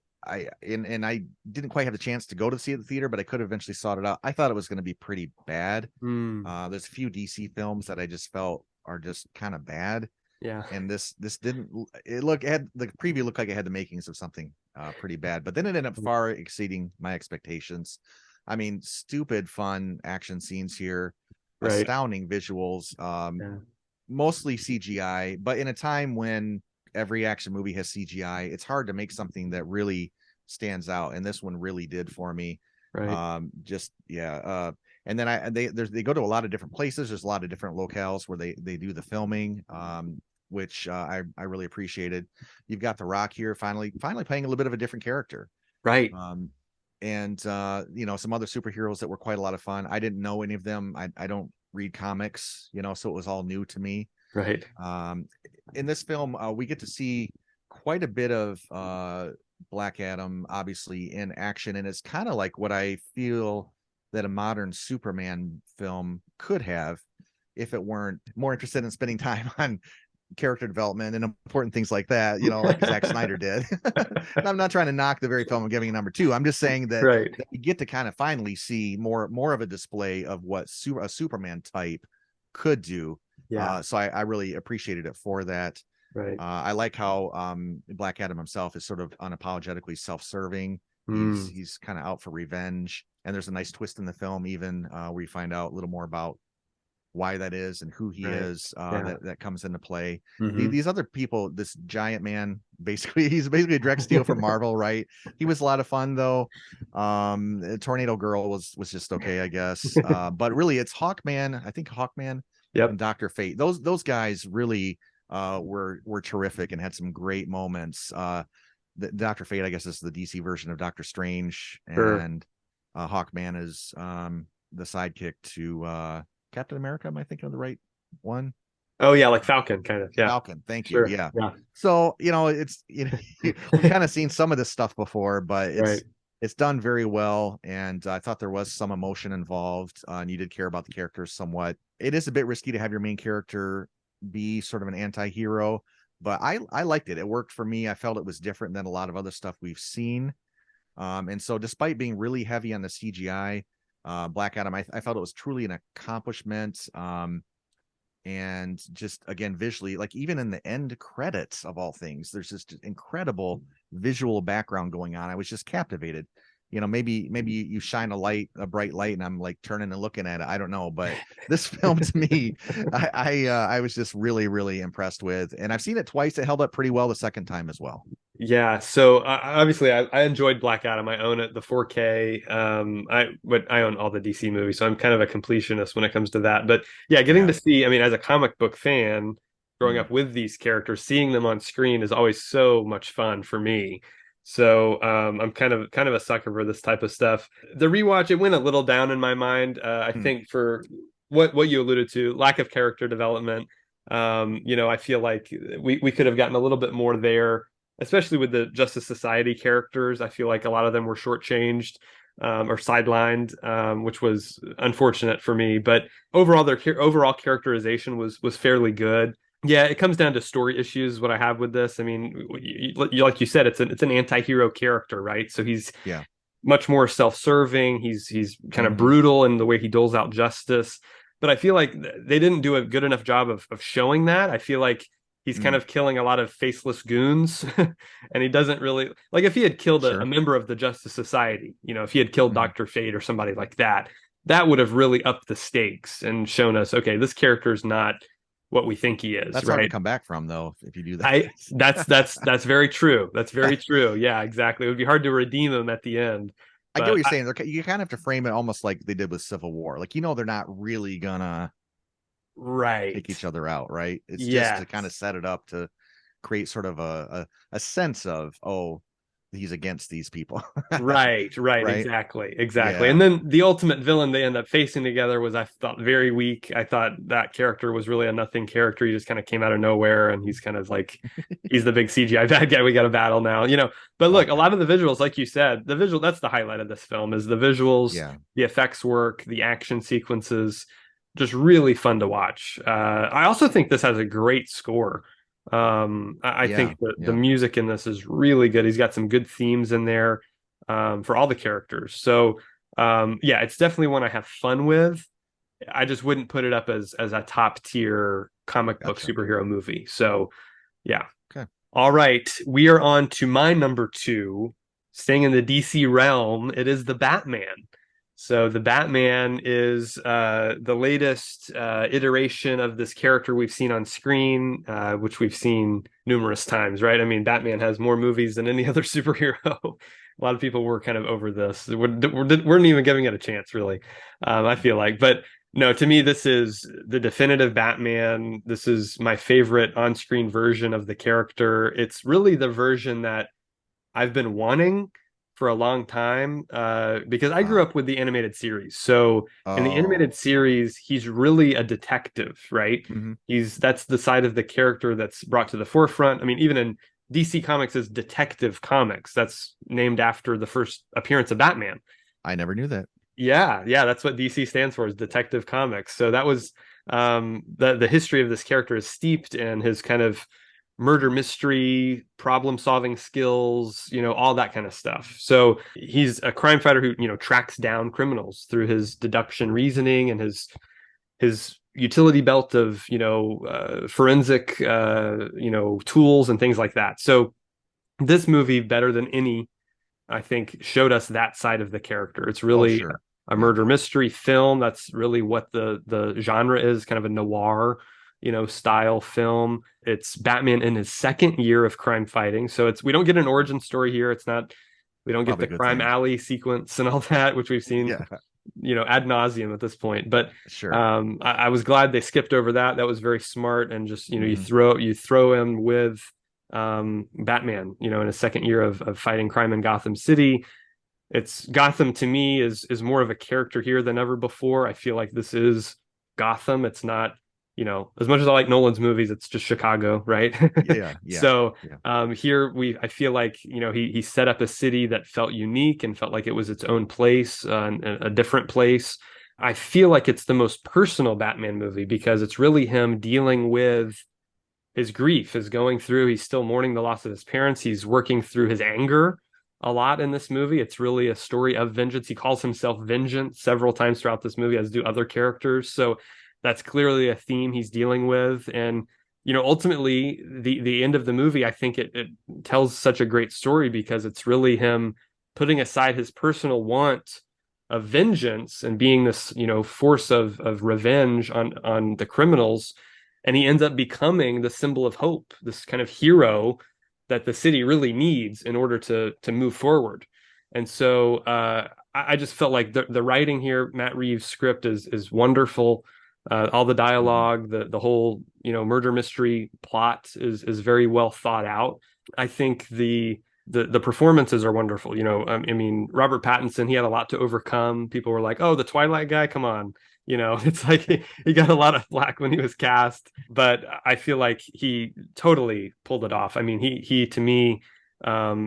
B: didn't quite have the chance to go to see it at the theater, but I could eventually sought it out. I thought it was going to be pretty bad.
A: Hmm.
B: There's a few DC films that I just felt are just kind of bad,
A: Yeah.
B: and this didn't. It had the preview looked like it had the makings of something pretty bad, but then it ended up far exceeding my expectations. I mean, stupid fun action scenes here,
A: Right.
B: astounding visuals,
A: Yeah.
B: mostly CGI, but in a time when every action movie has CGI, it's hard to make something that really stands out, and this one really did for me.
A: Right.
B: Just yeah. And then they go to a lot of different places. There's a lot of different locales where they do the filming. Which I really appreciated. You've got The Rock here finally playing a little bit of a different character.
A: Right.
B: Um, and some other superheroes that were quite a lot of fun. I didn't know any of them. I don't read comics, so it was all new to me.
A: Right.
B: Um, in this film, we get to see quite a bit of Black Adam, obviously in action, and it's kind of like what I feel that a modern Superman film could have. if it weren't more interested in spending time on character development and important things like that, like Zack Snyder did. I'm not trying to knock the very film I'm giving a number 2. I'm just saying that,
A: Right.
B: that we get to kind of finally see more of a display of what a Superman type could do.
A: Yeah.
B: So I really appreciated it for that.
A: Right.
B: I like how Black Adam himself is sort of unapologetically self-serving. He's kind of out for revenge, and there's a nice twist in the film, even where you find out a little more about why that is and who he is. That comes into play. These other people, this giant man, he's basically Drex Steel from Marvel, right? He was a lot of fun though. Tornado Girl was just okay, I guess. But really, it's Hawkman. I think Hawkman and Dr. Fate. Those guys really were terrific and had some great moments. The Dr. Fate, I guess, is the DC version of Doctor Strange, and Hawkman is the sidekick to Captain America. Am I thinking of the right one?
A: Oh yeah, like Falcon, kind of. Yeah,
B: Falcon. Thank you.
A: Sure.
B: Yeah. So it's we've kind of seen some of this stuff before, but it's done very well, and I thought there was some emotion involved, and you did care about the characters somewhat. It is a bit risky to have your main character be sort of an anti-hero, but I liked it. It worked for me. I felt it was different than a lot of other stuff we've seen, and so despite being really heavy on the CGI, Black Adam, I felt it was truly an accomplishment. And just again, visually, like even in the end credits of all things, there's this incredible visual background going on. I was just captivated. Maybe you shine a bright light, and I'm like turning and looking at it. I don't know, but this film to me, I was just really, really impressed with, and I've seen it twice. It held up pretty well the second time as well.
A: Yeah, so obviously I enjoyed Black Adam. I own it, the 4K. I own all the DC movies, so I'm kind of a completionist when it comes to that. But yeah, getting to see, I mean, as a comic book fan, growing up with these characters, seeing them on screen is always so much fun for me. So I'm kind of a sucker for this type of stuff. The rewatch, it went a little down in my mind. I think for what you alluded to, lack of character development. I feel like we could have gotten a little bit more there, especially with the Justice Society characters. I feel like a lot of them were shortchanged or sidelined, which was unfortunate for me. But overall, their overall characterization was fairly good. Yeah, it comes down to story issues. What I have with this, I mean, like you said, it's an anti-hero character, right? So he's much more self-serving. He's kind of brutal in the way he doles out justice. But I feel like they didn't do a good enough job of showing that. I feel like he's kind of killing a lot of faceless goons, and he doesn't really, like, if he had killed a member of the Justice Society, if he had killed Dr. Fate or somebody like that, that would have really upped the stakes and shown us, okay, this character is not what we think he is.
B: That's
A: right?
B: hard to come back from, though, if you do that.
A: That's very true. That's very true. Yeah, exactly. It would be hard to redeem him at the end.
B: I get what you're saying. You kind of have to frame it almost like they did with Civil War. Like, they're not really gonna take each other out, right? It's just to kind of set it up to create sort of a sense of, oh, he's against these people.
A: right, exactly. And then the ultimate villain they end up facing together was, I thought, very weak. I thought that character was really a nothing character. He just kind of came out of nowhere, and he's kind of like, he's the big CGI bad guy we got to battle now, But look, a lot of the visuals, like you said, that's the highlight of this film, is the visuals, the effects work, the action sequences, just really fun to watch. I also think this has a great score. I think the music in this is really good. He's got some good themes in there for all the characters. So it's definitely one I have fun with. I just wouldn't put it up as a top tier comic book superhero movie. So yeah.
B: Okay.
A: All right. We are on to my number 2, staying in the DC realm. It is the Batman. So the Batman is the latest iteration of this character we've seen on screen, which we've seen numerous times, right? I mean, Batman has more movies than any other superhero. A lot of people were kind of over this. Weren't even giving it a chance, really, I feel like. But no, to me, this is the definitive Batman. This is my favorite on-screen version of the character. It's really the version that I've been wanting for a long time, because I grew up with the animated series. So in the animated series, he's really a detective, right? That's the side of the character that's brought to the forefront. I mean, even in DC Comics is Detective Comics. That's named after the first appearance of Batman.
B: I never knew that.
A: Yeah, that's what DC stands for, is Detective Comics. So that was the history of this character is steeped in his kind of murder mystery, problem solving skills, all that kind of stuff. So he's a crime fighter who, tracks down criminals through his deduction reasoning and his utility belt of, forensic, tools and things like that. So this movie, better than any, I think, showed us that side of the character. It's really
B: sure.
A: a murder mystery film. That's really what the genre is, kind of a noir, style film. It's Batman in his second year of crime fighting. So we don't get an origin story here. It's not, we don't get
B: Probably a
A: the
B: good
A: crime
B: thing.
A: alley sequence and all that, which we've seen,
B: Yeah,
A: ad nauseum at this point. But
B: sure.
A: I was glad they skipped over that. That was very smart. And just, you
B: Mhm.
A: you throw him with Batman, in his second year of fighting crime in Gotham City. It's Gotham to me is more of a character here than ever before. I feel like this is Gotham. It's not, as much as I like Nolan's movies, it's just Chicago, right?
B: Yeah, yeah,
A: So
B: yeah.
A: here I feel like, he set up a city that felt unique and felt like it was its own place, a different place. I feel like it's the most personal Batman movie because it's really him dealing with his grief, is going through, he's still mourning the loss of his parents. He's working through his anger a lot in this movie. It's really a story of vengeance. He calls himself Vengeance several times throughout this movie, as do other characters. So that's clearly a theme he's dealing with. And, ultimately the end of the movie, I think it tells such a great story because it's really him putting aside his personal want of vengeance and being this, force of revenge on the criminals, and he ends up becoming the symbol of hope, this kind of hero that the city really needs in order to move forward. And so I just felt like the writing here, Matt Reeves' script is wonderful. All the
B: Mhm.
A: dialogue, the whole murder mystery plot is very well thought out. I think the performances are wonderful. I mean, Robert Pattinson, he had a lot to overcome. People were like, "Oh, the Twilight guy, come on." It's like he got a lot of flack when he was cast, but I feel like he totally pulled it off. I mean, he to me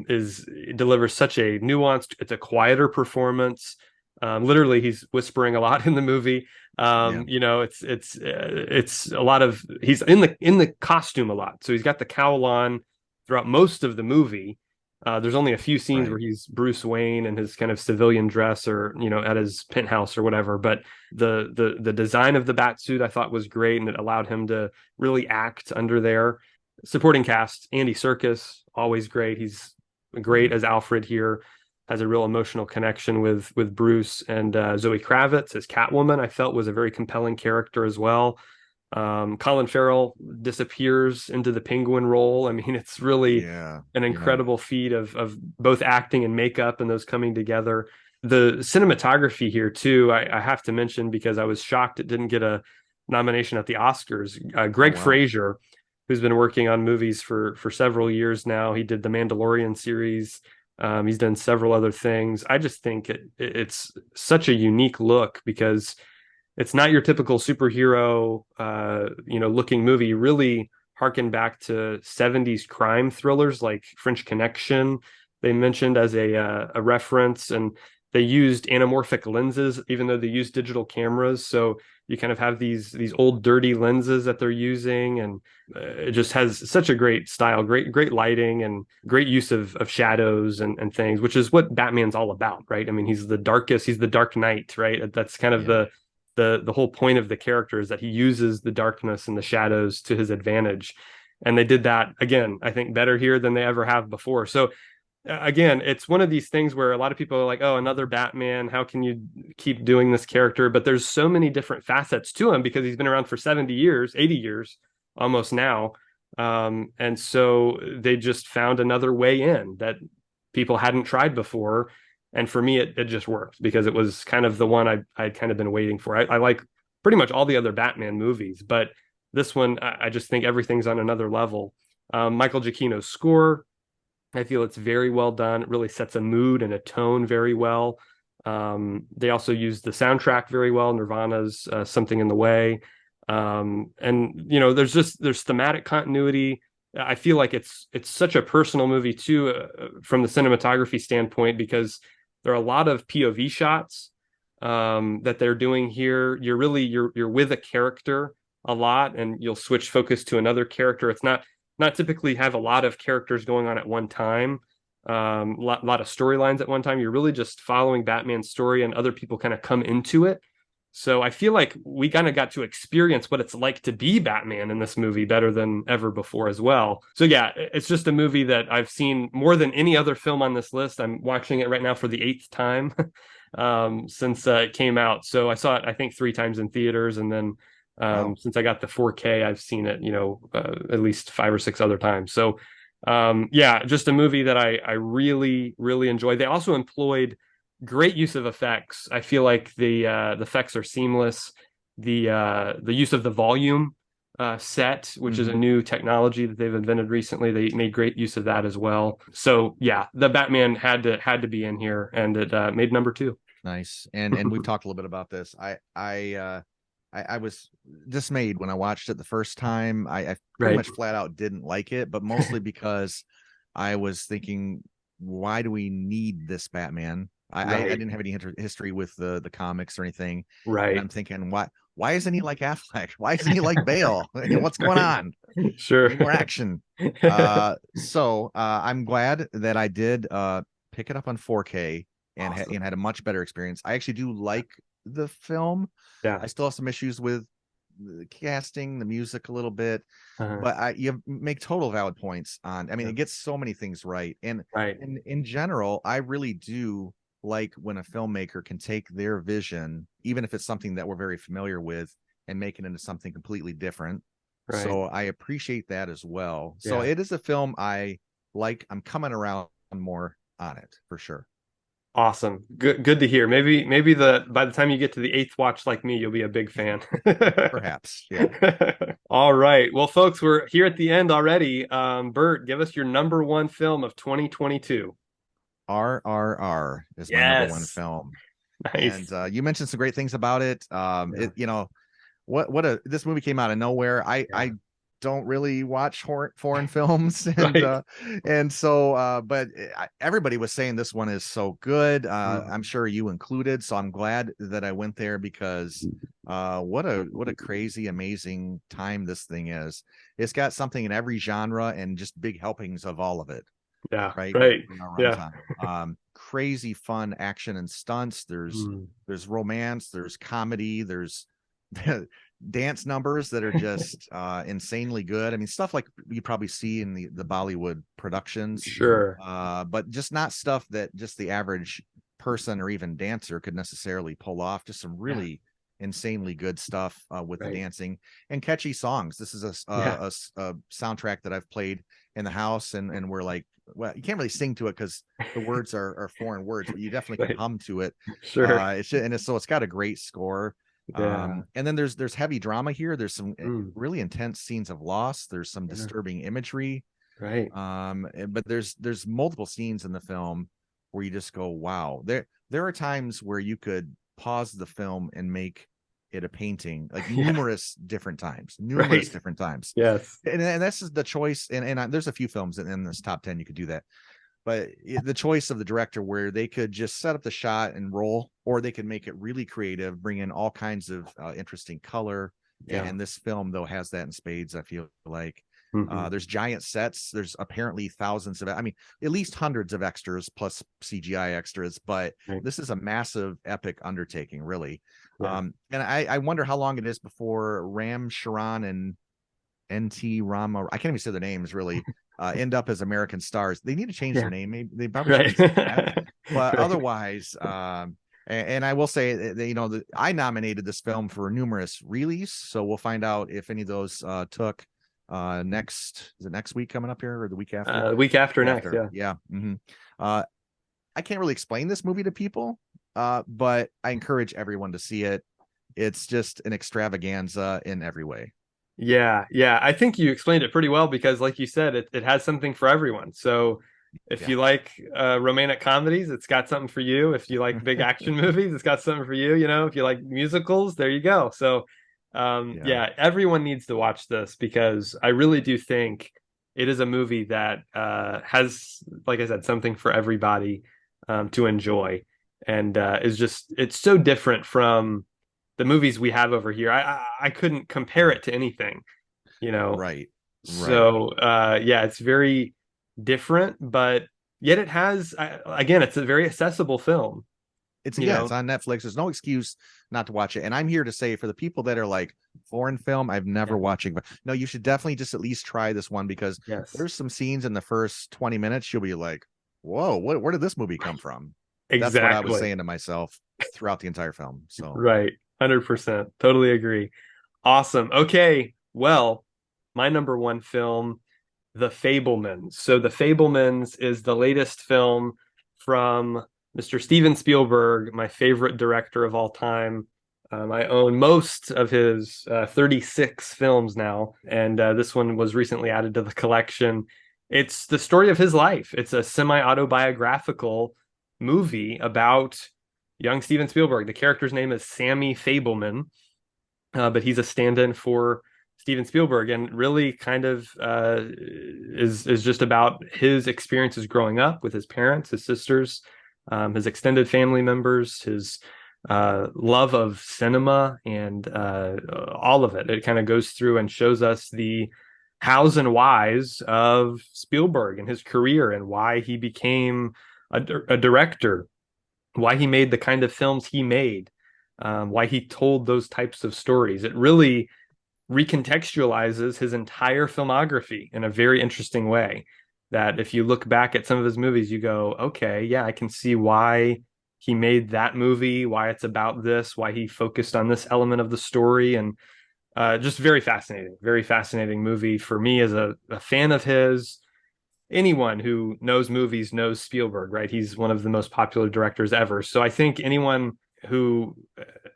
A: is delivers such a nuanced, it's a quieter performance. Literally, he's whispering a lot in the movie.
B: Yeah,
A: It's a lot of, he's in the costume a lot, so he's got the cowl on throughout most of the movie. There's only a few scenes
B: right.
A: where he's Bruce Wayne in his kind of civilian dress, or at his penthouse or whatever. But the design of the bat suit I thought was great, and it allowed him to really act under there. Supporting cast: Andy Serkis, always great. He's great
B: Mhm.
A: as Alfred here. Has a real emotional connection with Bruce, and Zoe Kravitz as Catwoman, I felt was a very compelling character as well. Colin Farrell disappears into the Penguin role. I mean, it's really
B: Yeah,
A: an
B: yeah.
A: incredible feat of both acting and makeup and those coming together. The cinematography here too, I have to mention because I was shocked it didn't get a nomination at the Oscars.
B: Oh
A: Greg
B: wow.
A: Fraser, who's been working on movies for several years now, he did the Mandalorian series. He's done several other things. I just think it's such a unique look because it's not your typical superhero, looking movie. You really harken back to 70s crime thrillers like French Connection. They mentioned as a reference, and they used anamorphic lenses, even though they used digital cameras. So you kind of have these old dirty lenses that they're using, and it just has such a great style, great lighting, and great use of shadows and things, which is what Batman's all about, right? I mean, he's the Dark Knight, right? That's kind of
B: Yeah.
A: the whole point of the character, is that he uses the darkness and the shadows to his advantage. And they did that again, I think, better here than they ever have before. So again, it's one of these things where a lot of people are like, "Oh, another Batman. How can you keep doing this character?" But there's so many different facets to him because he's been around for 70 years, 80 years almost now. And so they just found another way in that people hadn't tried before. And for me, it just worked because it was kind of the one I'd kind of been waiting for. I like pretty much all the other Batman movies, but this one, I just think everything's on another level. Michael Giacchino's score, I feel it's very well done. It really sets a mood and a tone very well. They also use the soundtrack very well. Nirvana's "Something in the Way," and there's thematic continuity. I feel like it's such a personal movie too, from the cinematography standpoint, because there are a lot of POV shots, that they're doing here. You're with a character a lot, and you'll switch focus to another character. It's not typically have a lot of characters going on at one time, lot of storylines at one time. You're really just following Batman's story, and other people kind of come into it. So I feel like we kind of got to experience what it's like to be Batman in this movie better than ever before as well. So yeah, it's just a movie that I've seen more than any other film on this list. I'm watching it right now for the 8th time since it came out. So I saw it, I think, 3 times in theaters, and then
B: Wow.
A: since I got the 4K, I've seen it, at least 5 or 6 other times. So yeah, just a movie that I really, really enjoyed. They also employed great use of effects. I feel like the effects are seamless. The use of the volume set, which is a new technology that they've invented recently, they made great use of that as well. So yeah, the Batman had to be in here, and it made number 2.
B: Nice. And we've talked a little bit about this. I was dismayed when I watched it the first time. I pretty
A: Right.
B: much flat out didn't like it, but mostly because I was thinking, why do we need this Batman? I
A: Right.
B: didn't have any history with the comics or anything, and
A: Right.
B: I'm thinking, why isn't he like Affleck? Why isn't he like Bale? What's going
A: Right.
B: on?
A: Sure.
B: Need more action. So I'm glad that I did pick it up on 4K
A: Awesome.
B: and had a much better experience. I actually do like the film.
A: Yeah.
B: I still have some issues with the casting, the music a little bit,
A: Uh,
B: but you make total valid points on. I mean,
A: yeah.
B: it gets so many things right, and
A: Right.
B: in general, I really do like when a filmmaker can take their vision, even if it's something that we're very familiar with, and make it into something completely different.
A: Right.
B: So I appreciate that as well. So
A: Yeah.
B: it is a film I like. I'm coming around more on it for sure.
A: Awesome. Good to hear. Maybe the by the time you get to the 8th watch like me, you'll be a big fan.
B: Perhaps, yeah.
A: All right. Well, folks, we're here at the end already. Bert, give us your number 1 film of 2022.
B: RRR is my number one
A: Yes.
B: film, and
A: Nice.
B: you mentioned some great things about it.
A: Yeah.
B: What a this movie came out of nowhere. I
A: Yeah.
B: don't really watch foreign films,
A: Right.
B: and so but everybody was saying this one is so good. I'm
A: Mm.
B: sure you included, so I'm glad that I went there because what a crazy amazing time this thing is. It's got something in every genre and just big helpings of all of it,
A: Yeah.
B: right?
A: Right.
B: In our
A: Yeah.
B: runtime. Crazy fun action and stunts.
A: Mm.
B: There's romance, there's comedy, there's dance numbers that are just insanely good. I mean, stuff like you probably see in the Bollywood productions,
A: Sure.
B: but just not stuff that just the average person or even dancer could necessarily pull off. Just some
A: Yeah.
B: really insanely good stuff with the
A: Right.
B: dancing and catchy songs. This is
A: Yeah.
B: a soundtrack that I've played in the house, and we're like, well, you can't really sing to it because the words are foreign words, but you definitely can
A: Right.
B: hum to it.
A: Sure.
B: So it's got a great score.
A: Yeah.
B: And then there's heavy drama here. There's some
A: Mm.
B: really intense scenes of loss. There's some
A: Yeah.
B: disturbing imagery.
A: Right.
B: But there's multiple scenes in the film where you just go, wow. There are times where you could pause the film and make it a painting, like
A: Yeah.
B: numerous
A: Right.
B: different times.
A: Yes.
B: And that's just the choice. And there's a few films in this top 10 you could do that, but the choice of the director where they could just set up the shot and roll, or they could make it really creative, bring in all kinds of interesting color.
A: Yeah.
B: And this film though has that in spades. I feel like
A: Mhm.
B: there's giant sets. There's apparently thousands of, I mean, at least hundreds of extras plus CGI extras, but
A: Right.
B: this is a massive epic undertaking, really.
A: Yeah.
B: And I wonder how long it is before Ram Charan and NT Rama, I can't even say their names really, end up as American stars. They need to change their
A: Yeah.
B: name. Maybe they probably
A: Right.
B: shouldn't say that. But
A: Right.
B: otherwise, and I will say that, I nominated this film for numerous release, so we'll find out if any of those took is it next week coming up here or the week after?
A: The week after next.
B: After,
A: Yeah.
B: yeah. I can't really explain this movie to people, but I encourage everyone to see it. It's just an extravaganza in every way.
A: Yeah. Yeah. I think you explained it pretty well because, like you said, it has something for everyone. So if
B: Yeah.
A: you like romantic comedies, it's got something for you. If you like big action movies, it's got something for you. If you like musicals, there you go. So
B: Yeah.
A: yeah, everyone needs to watch this because I really do think it is a movie that has, like I said, something for everybody to enjoy. and it's so different from the movies we have over here. I couldn't compare it to anything, you know.
B: Right. Right.
A: So yeah, it's very different, but yet it has again, it's a very accessible film,
B: It's
A: you
B: yeah, it's
A: know.
B: on Netflix. There's no excuse not to watch it. And I'm here to say for the people that are like foreign film, I've never
A: Yeah.
B: watching, but no, you should definitely just at least try this one because
A: Yes.
B: there's some scenes in the first 20 minutes you'll be like, whoa, where did this movie come from? That's what I was
A: Exactly.
B: saying to myself throughout the entire film. So
A: Right. 100%. Totally agree. Awesome. Okay. Well, my number one film, The Fablemans. So The Fablemans is the latest film from Mr. Steven Spielberg, my favorite director of all time. I own most of his 36 films now, and this one was recently added to the collection. It's the story of his life. It's a semi-autobiographical movie about young Steven Spielberg. The character's name is Sammy Fableman, but he's a stand-in for Steven Spielberg, and really kind of is just about his experiences growing up with his parents, his sisters, his extended family members, his love of cinema, and all of it. It kind of goes through and shows us the hows and whys of Spielberg and his career, and why he became a director, why he made the kind of films he made, why he told those types of stories. It really recontextualizes his entire filmography in a very interesting way. That if you look back at some of his movies, you go, okay, yeah, I can see why he made that movie, why it's about this, why he focused on this element of the story. And just very fascinating movie for me as a fan of his. Anyone who knows movies knows Spielberg, right? He's one of the most popular directors ever. So I think anyone who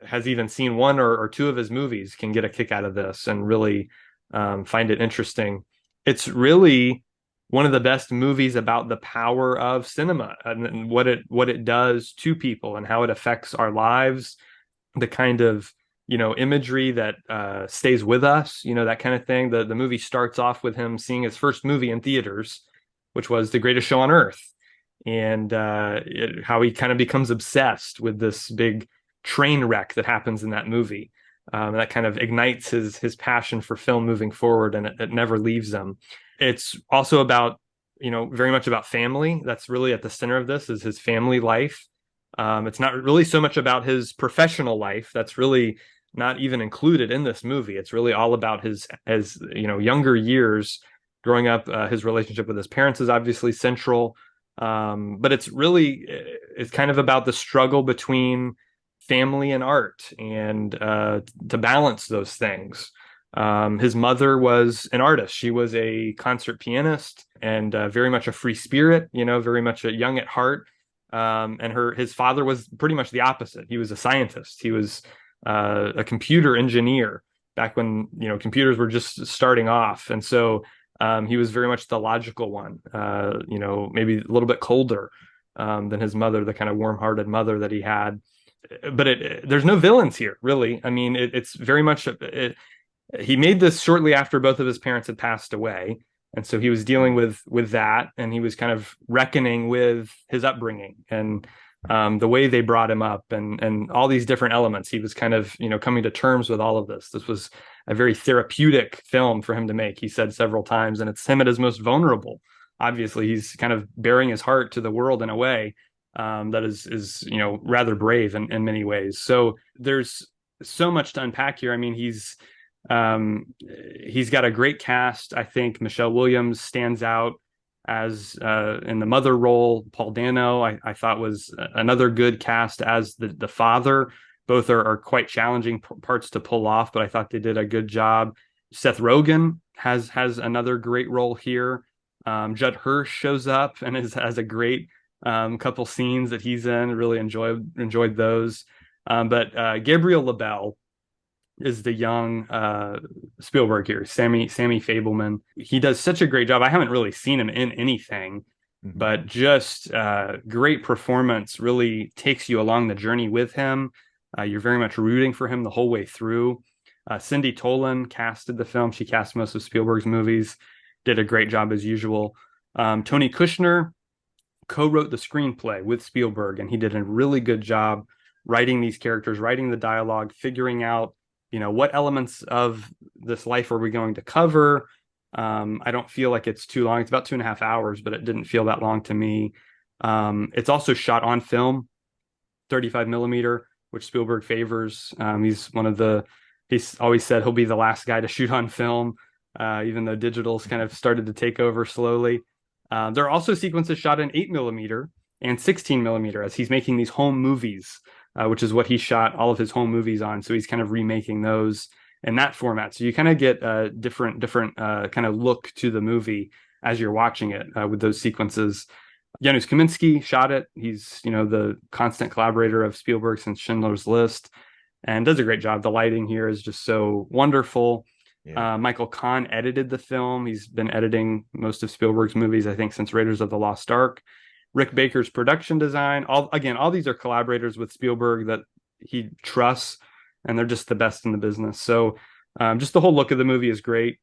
A: has even seen one or two of his movies can get a kick out of this and really find it interesting. It's really one of the best movies about the power of cinema and what it does to people and how it affects our lives, the kind of imagery that stays with us, that kind of thing. The movie starts off with him seeing his first movie in theaters, which was The Greatest Show on Earth, and how he kind of becomes obsessed with this big train wreck that happens in that movie. That kind of ignites his passion for film moving forward, and it never leaves him. It's also about, very much about family. That's really at the center of this, is his family life. It's not really so much about his professional life. That's really not even included in this movie. It's really all about his younger years growing up. His relationship with his parents is obviously central, but it's kind of about the struggle between family and art, and to balance those things. His mother was an artist. She was a concert pianist, and very much a free spirit, very much a young at heart. And his father was pretty much the opposite. He was a scientist. He was a computer engineer back when computers were just starting off, and so he was very much the logical one. Maybe a little bit colder than his mother, the kind of warm-hearted mother that he had. But there's no villains here, really. I mean, it's very much he made this shortly after both of his parents had passed away, and so he was dealing with that, and he was kind of reckoning with his upbringing and the way they brought him up, and all these different elements. He was kind of coming to terms with all of this. This was a very therapeutic film for him to make, he said several times, and it's him at his most vulnerable. Obviously, he's kind of bearing his heart to the world in a way that is rather brave in many ways. So there's so much to unpack here. I mean, he's got a great cast. I think Michelle Williams stands out as in the mother role. Paul Dano, I thought, was another good cast as the father. Both are quite challenging parts to pull off, but I thought they did a good job. Seth Rogen has another great role here. Judd Hirsch shows up and has a great couple scenes that he's in. Really enjoyed those. But Gabriel LaBelle is the young Spielberg here, Sammy Fableman. He does such a great job. I haven't really seen him in anything,
B: Mhm.
A: but just great performance. Really takes you along the journey with him. You're very much rooting for him the whole way through. Cindy Tolan casted the film. She cast most of Spielberg's movies. Did a great job as usual. Tony Kushner
C: co-wrote the screenplay with Spielberg, and he did a really good job writing these characters, writing the dialogue, figuring out, what elements of this life are we going to cover. I don't feel like it's too long. It's about 2.5 hours, but it didn't feel that long to me. It's also shot on film, 35 millimeter, which Spielberg favors. He's always said he'll be the last guy to shoot on film, even though digital's kind of started to take over slowly. There are also sequences shot in 8 millimeter and 16 millimeter as he's making these home movies, which is what he shot all of his home movies on. So he's kind of remaking those in that format. So you kind of get a different kind of look to the movie as you're watching it with those sequences. Janusz Kaminski shot it. He's, the constant collaborator of Spielberg since Schindler's List, and does a great job. The lighting here is just so wonderful. Yeah. Michael Kahn edited the film. He's been editing most of Spielberg's movies, I think, since Raiders of the Lost Ark. Rick Baker's production design. All these are collaborators with Spielberg that he trusts, and they're just the best in the business. So just the whole look of the movie is great.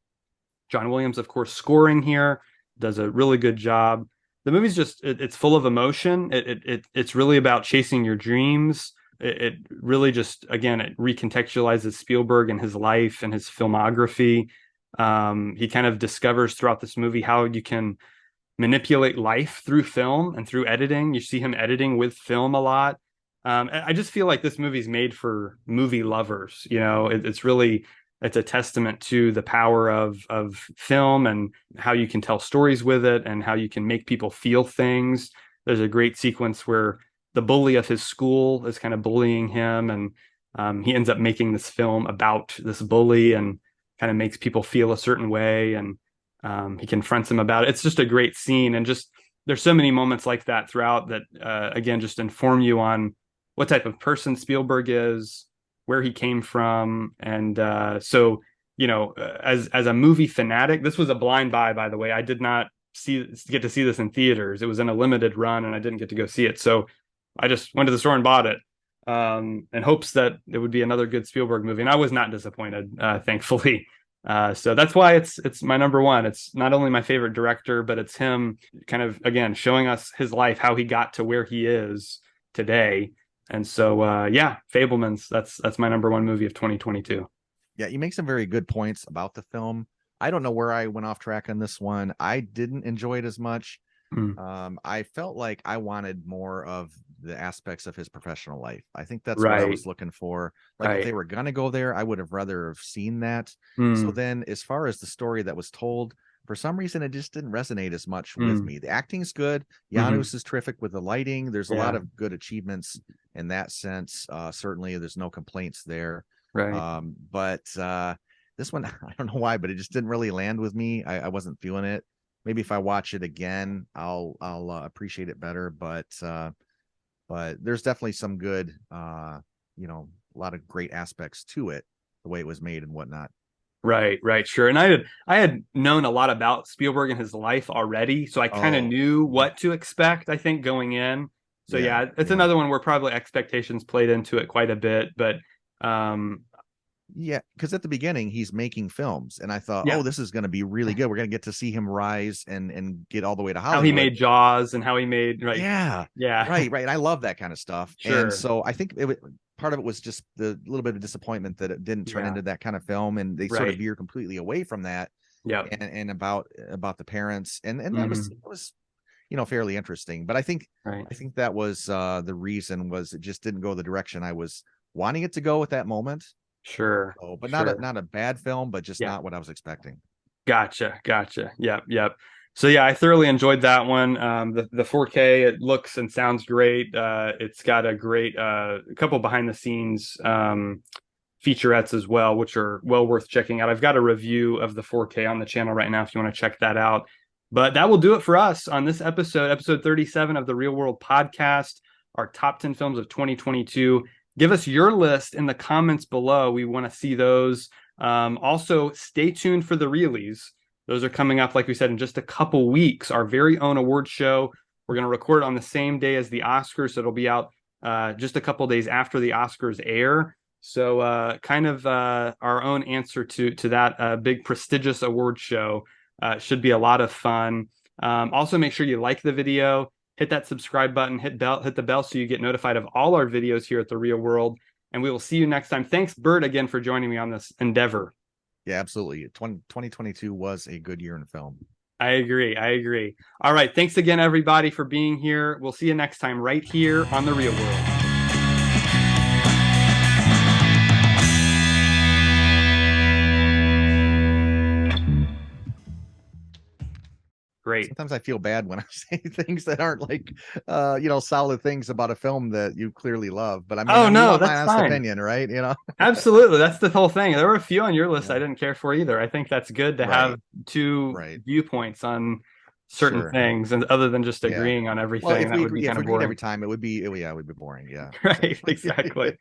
C: John Williams, of course, scoring here, does a really good job. The movie's just, it's full of emotion. It's really about chasing your dreams. It really just, again, it recontextualizes Spielberg and his life and his filmography. He kind of discovers throughout this movie how you can manipulate life through film and through editing. You see him editing with film a lot. I just feel like this movie's made for movie lovers. It's a testament to the power of film and how you can tell stories with it and how you can make people feel things. There's a great sequence where the bully of his school is kind of bullying him, and he ends up making this film about this bully and kind of makes people feel a certain way, and he confronts him about it. It's just a great scene, and just there's so many moments like that throughout that again just inform you on what type of person Spielberg is, where he came from. And so as a movie fanatic, this was a blind buy, by the way. I did not get to see this in theaters. It was in a limited run and I didn't get to go see it, so I just went to the store and bought it in hopes that it would be another good Spielberg movie, and I was not disappointed, thankfully. So that's why it's my number one. It's not only my favorite director, but it's him kind of, again, showing us his life, how he got to where he is today. And so, yeah, Fabelmans, that's my number one movie of 2022.
B: Yeah, you make some very good points about the film. I don't know where I went off track on this one. I didn't enjoy it as much. I felt like I wanted more of the aspects of his professional life. I think that's what I was looking for. Like if they were gonna go there, I would have rather have seen that. So then, as far as the story that was told, for some reason, it just didn't resonate as much with me. The acting's good. Janusz is terrific with the lighting. There's a lot of good achievements in that sense. Certainly, there's no complaints there. But this one, I don't know why, but it just didn't really land with me. I wasn't feeling it. Maybe if I watch it again, I'll appreciate it better. But there's definitely some good, a lot of great aspects to it, the way it was made and whatnot.
C: Right, sure. And I had known a lot about Spielberg and his life already, so I kind of knew what to expect, I think, going in. So yeah, it's another one where probably expectations played into it quite a bit. But
B: yeah, because at the beginning he's making films, and I thought, oh, this is going to be really good. We're going to get to see him rise and get all the way to Hollywood.
C: How he made Jaws and how he made right.
B: Right. I love that kind of stuff. Sure. And so I think part of it was just the little bit of disappointment that it didn't turn into that kind of film, and they sort of veer completely away from that. Yeah, and about the parents, and that was fairly interesting. But I think that was the reason was it just didn't go the direction I was wanting it to go at that moment.
C: Sure.
B: So, but not a bad film, but just not what I was expecting.
C: Gotcha. Yep. So yeah, I thoroughly enjoyed that one. The 4K, it looks and sounds great. It's got a great couple behind the scenes featurettes as well, which are well worth checking out. I've got a review of the 4K on the channel right now if you want to check that out. But that will do it for us on this episode 37 of the Real World Podcast, our top 10 films of 2022. Give us your list in the comments below. We want to see those. Also, stay tuned for the Reelies. Those are coming up, like we said, in just a couple weeks. Our very own award show. We're going to record it on the same day as the Oscars, so it'll be out just a couple days after the Oscars air. So kind of our own answer to that big prestigious award show. Should be a lot of fun. Also, make sure you like the video, hit that subscribe button, hit the bell so you get notified of all our videos here at The Real World. And we will see you next time. Thanks, Bert, again for joining me on this endeavor.
B: Yeah, absolutely. 2022 was a good year in film.
C: I agree. All right. Thanks again, everybody, for being here. We'll see you next time right here on The Real World. Great.
B: Sometimes I feel bad when I say things that aren't like, solid things about a film that you clearly love. But I mean,
C: Oh, no,
B: you want
C: that's
B: my honest
C: fine.
B: opinion, right?
C: Absolutely. That's the whole thing. There were a few on your list
B: Yeah.
C: I didn't care for either. I think that's good to
B: Right.
C: have two
B: Right.
C: viewpoints on certain
B: Sure.
C: things, and other than just
B: Yeah.
C: agreeing on everything.
B: Well, if
C: that
B: we
C: would be
B: agreed
C: kind of
B: every
C: boring.
B: time, it would be boring. Yeah.
C: Right. Exactly.